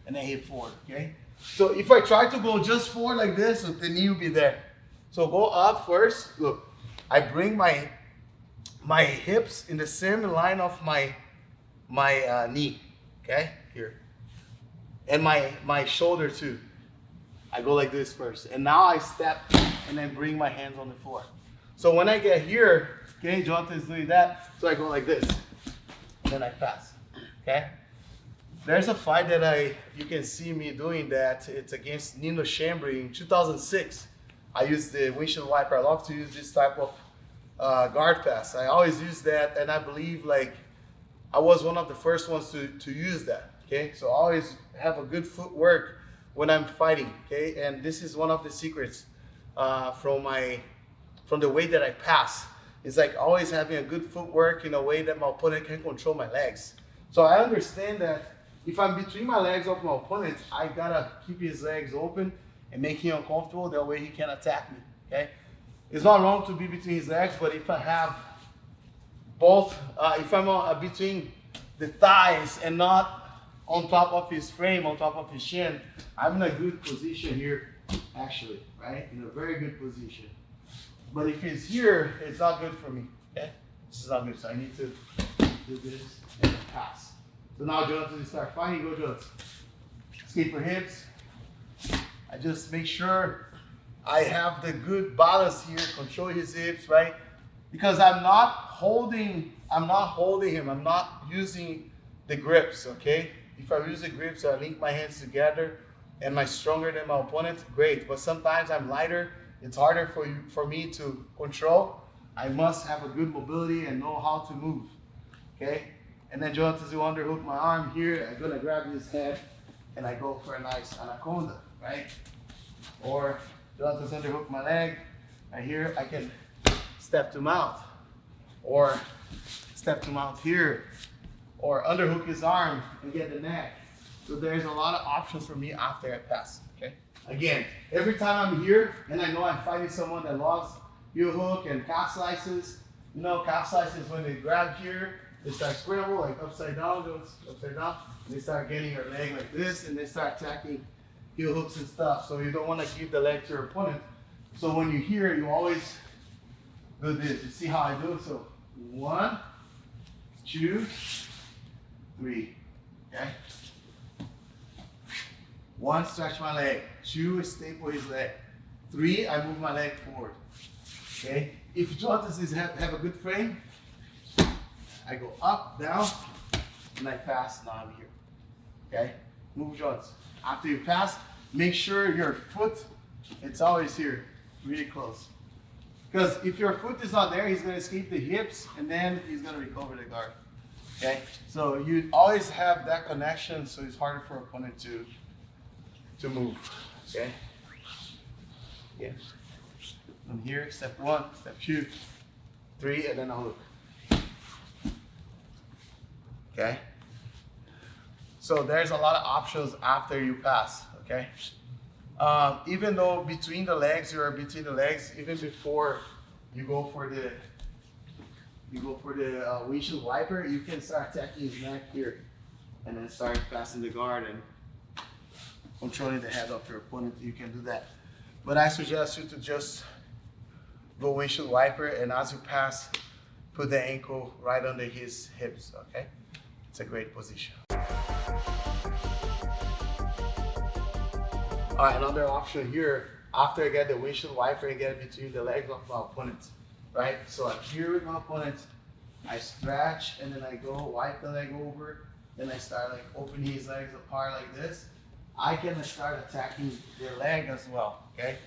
and then hip forward, okay? So if I try to go just forward like this, the knee will be there. So go up first. Look, I bring my hips in the same line of my knee, okay? Here. And my shoulder too. I go like this first. And now I step and then bring my hands on the floor. So when I get here, okay, Jonathan is doing that. So I go like this. And then I pass, okay? There's a fight that you can see me doing that. It's against Nino Chambry in 2006. I use the windshield wiper. I love to use this type of guard pass. I always use that, and I believe like I was one of the first ones to use that, okay? So I always have a good footwork when I'm fighting, okay? And this is one of the secrets from the way that I pass. It's like always having a good footwork in a way that my opponent can control my legs. So I understand that if I'm between my legs of my opponent, I gotta keep his legs open and make him uncomfortable, that way he can attack me, okay? It's not wrong to be between his legs, but if I have both, if I'm between the thighs and not on top of his frame, on top of his chin, I'm in a good position here, actually, right? In a very good position. But if he's here, it's not good for me, okay? This is not good, so I need to do this and pass. So now Jonathan, you start fighting, go Jonathan. Escape your hips. I just make sure I have the good balance here, control his hips, right? Because I'm not holding him, I'm not using the grips, okay? If I use the grips, I link my hands together, and I'm stronger than my opponent, great. But sometimes I'm lighter, it's harder for me to control. I must have a good mobility and know how to move, okay? And then Jonathan will underhook my arm here, I'm gonna grab his head, and I go for a nice anaconda, right? Or Jonathan's underhook my leg, right here, I can step to mount, or step to mount here, or underhook his arm and get the neck. So there's a lot of options for me after I pass, okay? Again, every time I'm here and I know I'm fighting someone that loves heel hook and calf slices, you know, calf slices when they grab here, they start scramble, like upside down, and they start getting your leg like this, and they start attacking heel hooks and stuff. So you don't want to give the leg to your opponent. So when you hear, you always do this. You see how I do it? So 1, 2, 3, okay? 1, stretch my leg. 2, staple his leg. 3, I move my leg forward. Okay? If Jonathan have a good frame, I go up, down, and I pass, now I'm here. Okay? Move joints. After you pass, make sure your foot, it's always here, really close. Because if your foot is not there, he's going to escape the hips, and then he's going to recover the guard. Okay? So you always have that connection, so it's harder for opponent to move. Okay? Yeah. From here, step 1, step 2, 3, and then I'll look. Okay? So there's a lot of options after you pass, okay? Even though between the legs, even before you go for the windshield wiper, you can start attacking his neck here, and then start passing the guard and controlling the head of your opponent. You can do that, but I suggest you to just go windshield wiper, and as you pass, put the ankle right under his hips. Okay, it's a great position. All right, another option here, after I get the windshield wiper and get between the legs of my opponent, right? So I'm here with my opponent, I stretch, and then I go wipe the leg over, then I start like opening his legs apart like this. I can start attacking the leg as well, okay?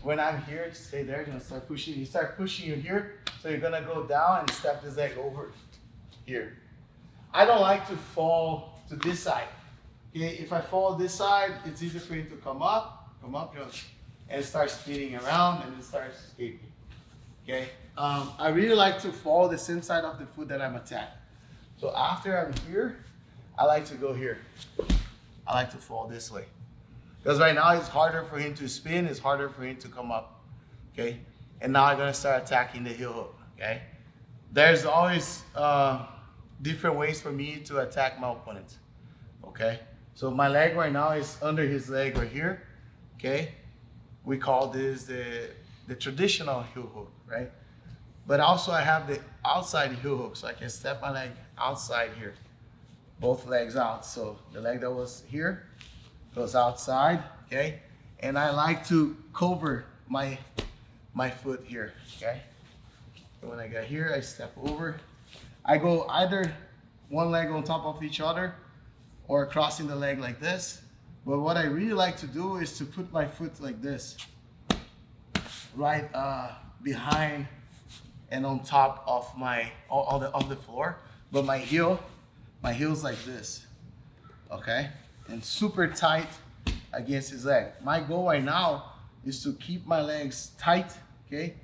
When I'm here, stay there, you're gonna start pushing. You start pushing you here, so you're gonna go down and step this leg over here. I don't like to fall to this side. Okay, if I fall this side, it's easy for you to come up, just, and start spinning around, and then start escaping. Okay, I really like to fall the same side of the foot that I'm attacking. So after I'm here, I like to go here. I like to fall this way. Because right now it's harder for him to spin, it's harder for him to come up. Okay, and now I'm gonna start attacking the heel hook. Okay, there's always different ways for me to attack my opponent. Okay. So my leg right now is under his leg right here, okay? We call this the traditional heel hook, right? But also I have the outside heel hook, so I can step my leg outside here, both legs out. So the leg that was here goes outside, okay? And I like to cover my foot here, okay? And when I get here, I step over. I go either one leg on top of each other, or crossing the leg like this. But what I really like to do is to put my foot like this, right behind and on top of on the floor. But my heel's like this, okay? And super tight against his leg. My goal right now is to keep my legs tight, okay?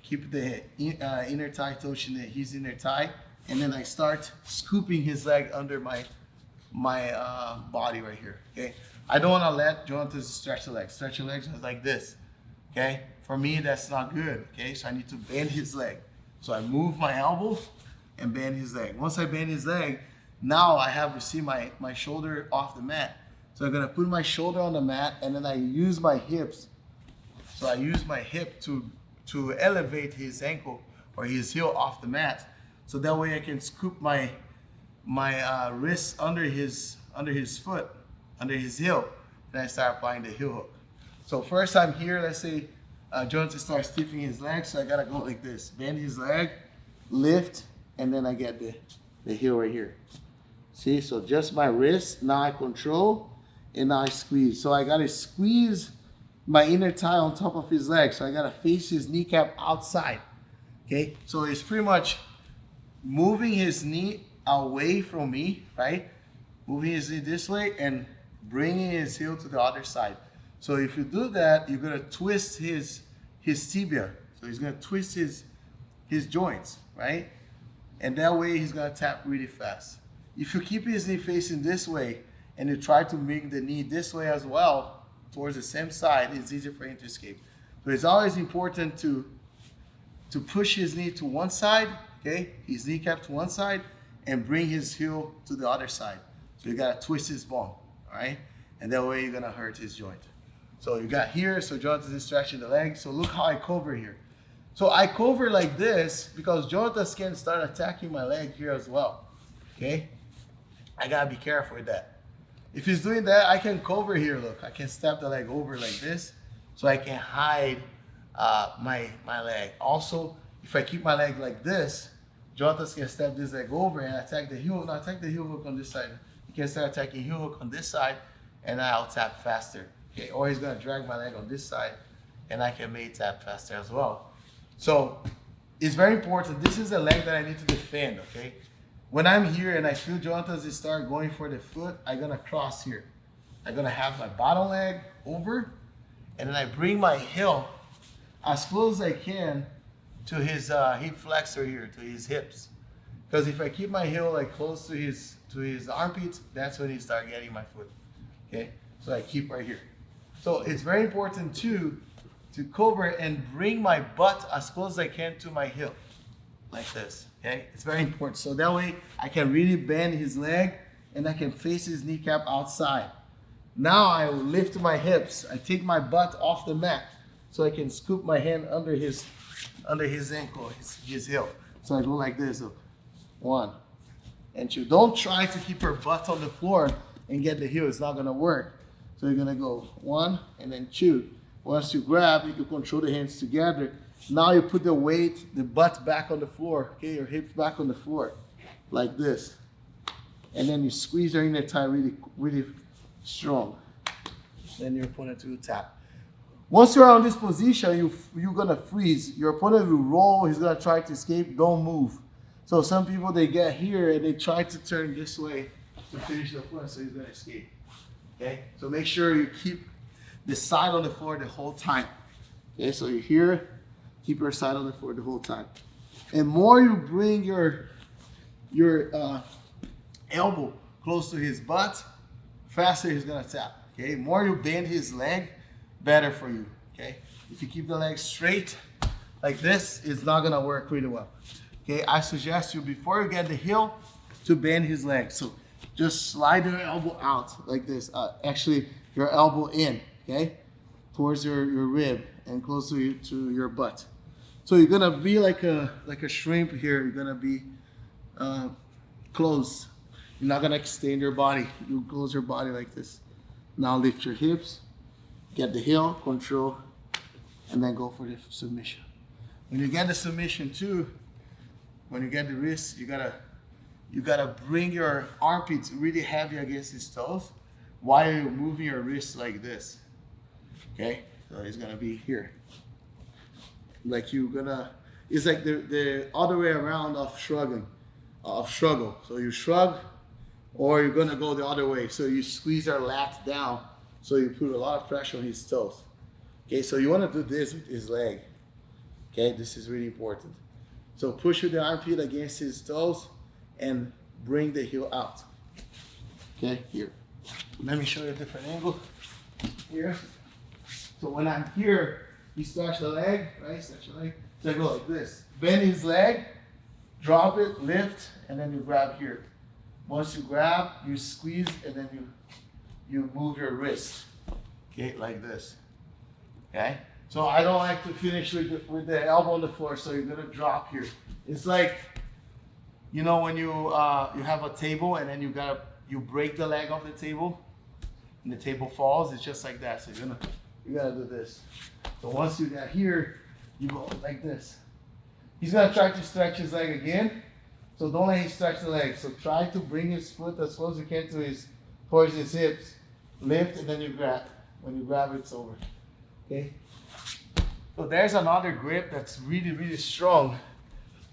Keep the inner thigh touching his inner thigh. And then I start scooping his leg under my body right here, okay? I don't want to let Jonathan stretch the legs. Stretch your legs like this, okay? For me, that's not good, okay? So I need to bend his leg. So I move my elbow and bend his leg. Once I bend his leg, now I have to see my shoulder off the mat. So I'm gonna put my shoulder on the mat, and then I use my hips. So I use my hip to elevate his ankle or his heel off the mat. So that way I can scoop my wrist under his foot, under his heel, and I start applying the heel hook. So first I'm here, let's say Jonathan starts stiffing his leg, so I gotta go like this. Bend his leg, lift, and then I get the heel right here. See, so just my wrist, now I control, and now I squeeze. So I gotta squeeze my inner thigh on top of his leg, so I gotta face his kneecap outside, okay? So it's pretty much moving his knee away from me, right? Moving his knee this way and bringing his heel to the other side. So if you do that, you're gonna twist his tibia. So he's gonna twist his joints, right? And that way he's gonna tap really fast. If you keep his knee facing this way and you try to bring the knee this way as well, towards the same side, it's easier for him to escape. So it's always important to push his knee to one side, okay, his kneecap to one side, and bring his heel to the other side. So you gotta twist his bone, all right? And that way you're gonna hurt his joint. So you got here, so Jonathan is stretching the leg. So look how I cover here. So I cover like this because Jonathan can start attacking my leg here as well, okay? I gotta be careful with that. If he's doing that, I can cover here, look. I can step the leg over like this, so I can hide my leg. Also, if I keep my leg like this, Jonathan can step this leg over and attack the heel. Now attack the heel hook on this side. He can start attacking heel hook on this side, and I'll tap faster. Okay, or he's gonna drag my leg on this side, and I can make tap faster as well. So it's very important. This is a leg that I need to defend. Okay, when I'm here and I feel Jonathan start going for the foot, I'm gonna cross here. I'm gonna have my bottom leg over, and then I bring my heel as close as I can to his hip flexor here, to his hips. Because if I keep my heel like close to his armpits, that's when he start getting my foot. Okay, so I keep right here. So it's very important too to cover and bring my butt as close as I can to my heel, like this. Okay, it's very important. So that way I can really bend his leg and I can face his kneecap outside. Now I lift my hips. I take my butt off the mat so I can scoop my hand under his ankle, his heel. So I go like this. So 1 and 2. Don't try to keep your butt on the floor and get the heel. It's not gonna work. So you're gonna go 1 and then 2. Once you grab, you can control the hands together. Now you put the weight, the butt back on the floor. Okay, your hips back on the floor, like this. And then you squeeze your inner thigh really, really strong. Then your opponent will tap. Once you're on this position, you're gonna freeze. Your opponent will roll. He's gonna try to escape. Don't move. So some people, they get here and they try to turn this way to finish the point, so he's gonna escape. Okay, so make sure you keep the side on the floor the whole time. Okay, so you're here, keep your side on the floor the whole time. And more you bring your elbow close to his butt, faster he's gonna tap. Okay, more you bend his leg, better for you. Okay, if you keep the leg straight like this, it's not gonna work really well. Okay, I suggest you, before you get the heel, to bend his leg. So just slide your elbow out like this. Actually, your elbow in, okay, towards your rib and close to your butt. So you're gonna be like a shrimp here. You're gonna be close. You're not gonna extend your body. You close your body like this. Now lift your hips, get the heel, control, and then go for the submission. When you get the submission too, when you get the wrist, you gotta bring your armpits really heavy against his toes while you're moving your wrist like this. Okay, so it's gonna be here. Like it's like the other way around of struggle. So you shrug, or you're gonna go the other way. So you squeeze your lats down, so you put a lot of pressure on his toes. Okay, so you wanna do this with his leg. Okay, this is really important. So push with the armpit against his toes and bring the heel out. Okay, here. Let me show you a different angle. Here. So when I'm here, you stretch the leg, right? Stretch the leg. So I go like this. Bend his leg, drop it, lift, and then you grab here. Once you grab, you squeeze, and then you move your wrist. Okay, like this. Okay? So I don't like to finish with the elbow on the floor, so you're gonna drop here. It's like, you know, when you have a table and then you break the leg off the table and the table falls. It's just like that. So you gotta do this. So once you get here, you go like this. He's gonna try to stretch his leg again. So don't let him stretch the leg. So try to bring his foot as close as you can towards his hips. Lift and then you grab. When you grab, it's over. Okay. So there's another grip that's really, really strong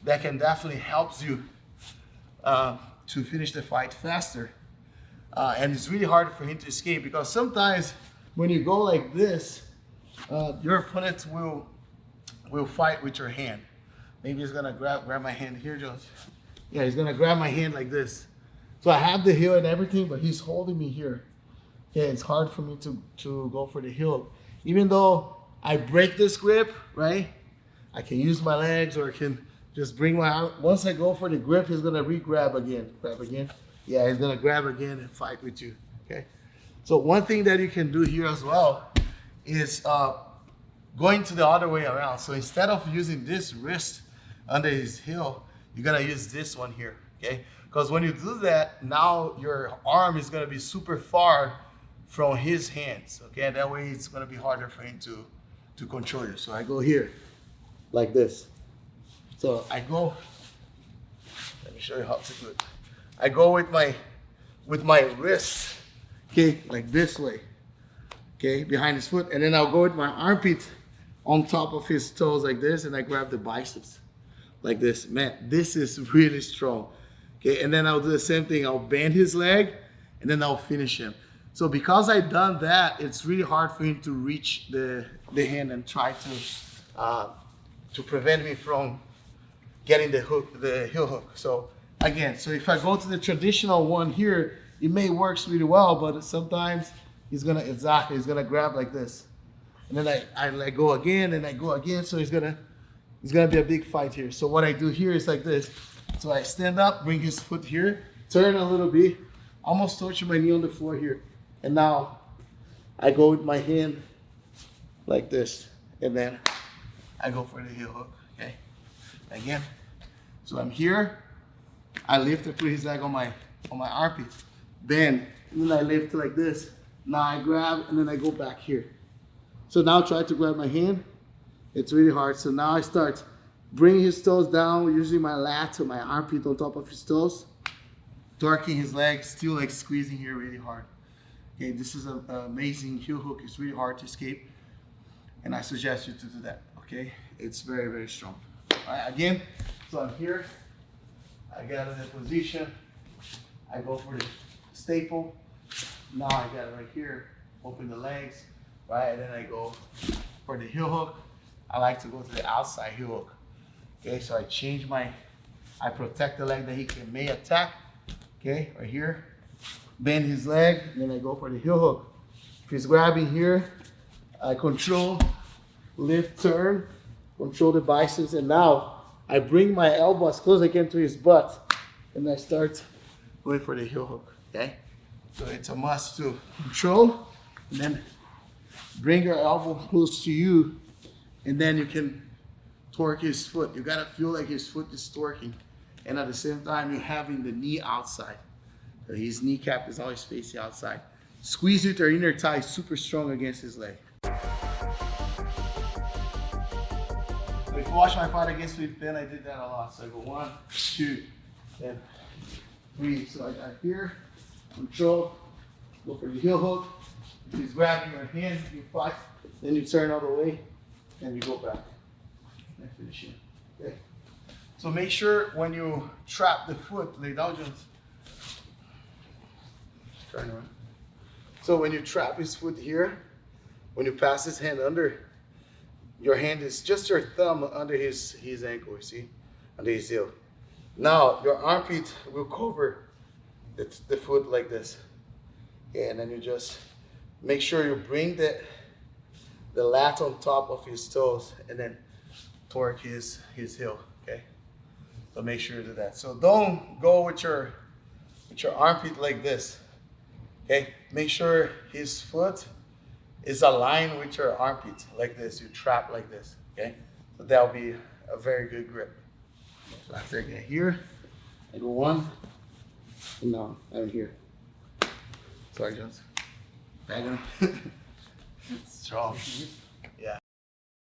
that can definitely help you to finish the fight faster. And it's really hard for him to escape, because sometimes when you go like this, your opponent will fight with your hand. Maybe he's gonna grab my hand here, Jones. Yeah, he's gonna grab my hand like this. So I have the heel and everything, but he's holding me here. Yeah, it's hard for me to go for the heel. Even though I break this grip, right? I can use my legs, or I can just bring my arm. Once I go for the grip, he's gonna re-grab again. Grab again. Yeah, he's gonna grab again and fight with you, okay? So one thing that you can do here as well is going to the other way around. So instead of using this wrist under his heel, you're gonna use this one here, okay? Because when you do that, now your arm is gonna be super far from his hands. Okay, that way it's gonna be harder for him to control you. So I go here, like this. So I go. Let me show you how to do it. I go with my wrist, okay, like this way, okay, behind his foot, and then I'll go with my armpit on top of his toes like this, and I grab the biceps like this. Man, this is really strong. Okay, and then I'll do the same thing. I'll bend his leg, and then I'll finish him. So because I've done that, it's really hard for him to reach the hand and try to prevent me from getting the heel hook. So again, so if I go to the traditional one here, it may work really well, but sometimes he's gonna grab like this. And then I let go again, and I go again, so it's gonna be a big fight here. So what I do here is like this. So I stand up, bring his foot here, turn a little bit, almost touching my knee on the floor here. And now I go with my hand like this, and then I go for the heel hook, okay? Again, so I'm here, I lift and put his leg on my armpit, bend, and then I lift like this. Now I grab, and then I go back here. So now try to grab my hand. It's really hard. So now I start bringing his toes down, using my lat or my armpit on top of his toes, torquing his legs, still like squeezing here really hard. Okay, this is an amazing heel hook. It's really hard to escape, and I suggest you to do that. Okay, it's very, very strong. All right, again, so I'm here. I got in a position. I go for the staple. Now I got it right here. Open the legs, right, and then I go for the heel hook. I like to go to the outside heel hook. Okay, so I protect the leg that he may attack. Okay, right here. Bend his leg, and then I go for the heel hook. If he's grabbing here, I control, lift, turn, control the biceps, and now I bring my elbow as close as I can to his butt, and I start going for the heel hook, okay? So it's a must to control, and then bring your elbow close to you, and then you can torque his foot. You gotta feel like his foot is torquing, and at the same time, you're having the knee outside. So his kneecap is always facing outside. Squeeze with your inner thigh super strong against his leg. So if you watch my fight against Sweet Ben, I did that a lot. So I go 1, 2, then 3. So I got here, control, go for the heel hook. If he's grabbing your hand, you fight, then you turn all the way, and you go back. And finish it. Okay. So make sure when you trap the foot, lay down, just turn around. So when you trap his foot here, when you pass his hand under, your hand is just your thumb under his ankle, you see, under his heel. Now your armpit will cover the foot like this. Okay, and then you just make sure you bring the lat on top of his toes, and then torque his heel, okay? So make sure you do that. So don't go with your armpit like this, okay? Make sure his foot is aligned with your armpit like this. You trap like this, okay? So that'll be a very good grip. So after I get here, I go 1, and now I'm here. Sorry, Jones. Bag him. Strong.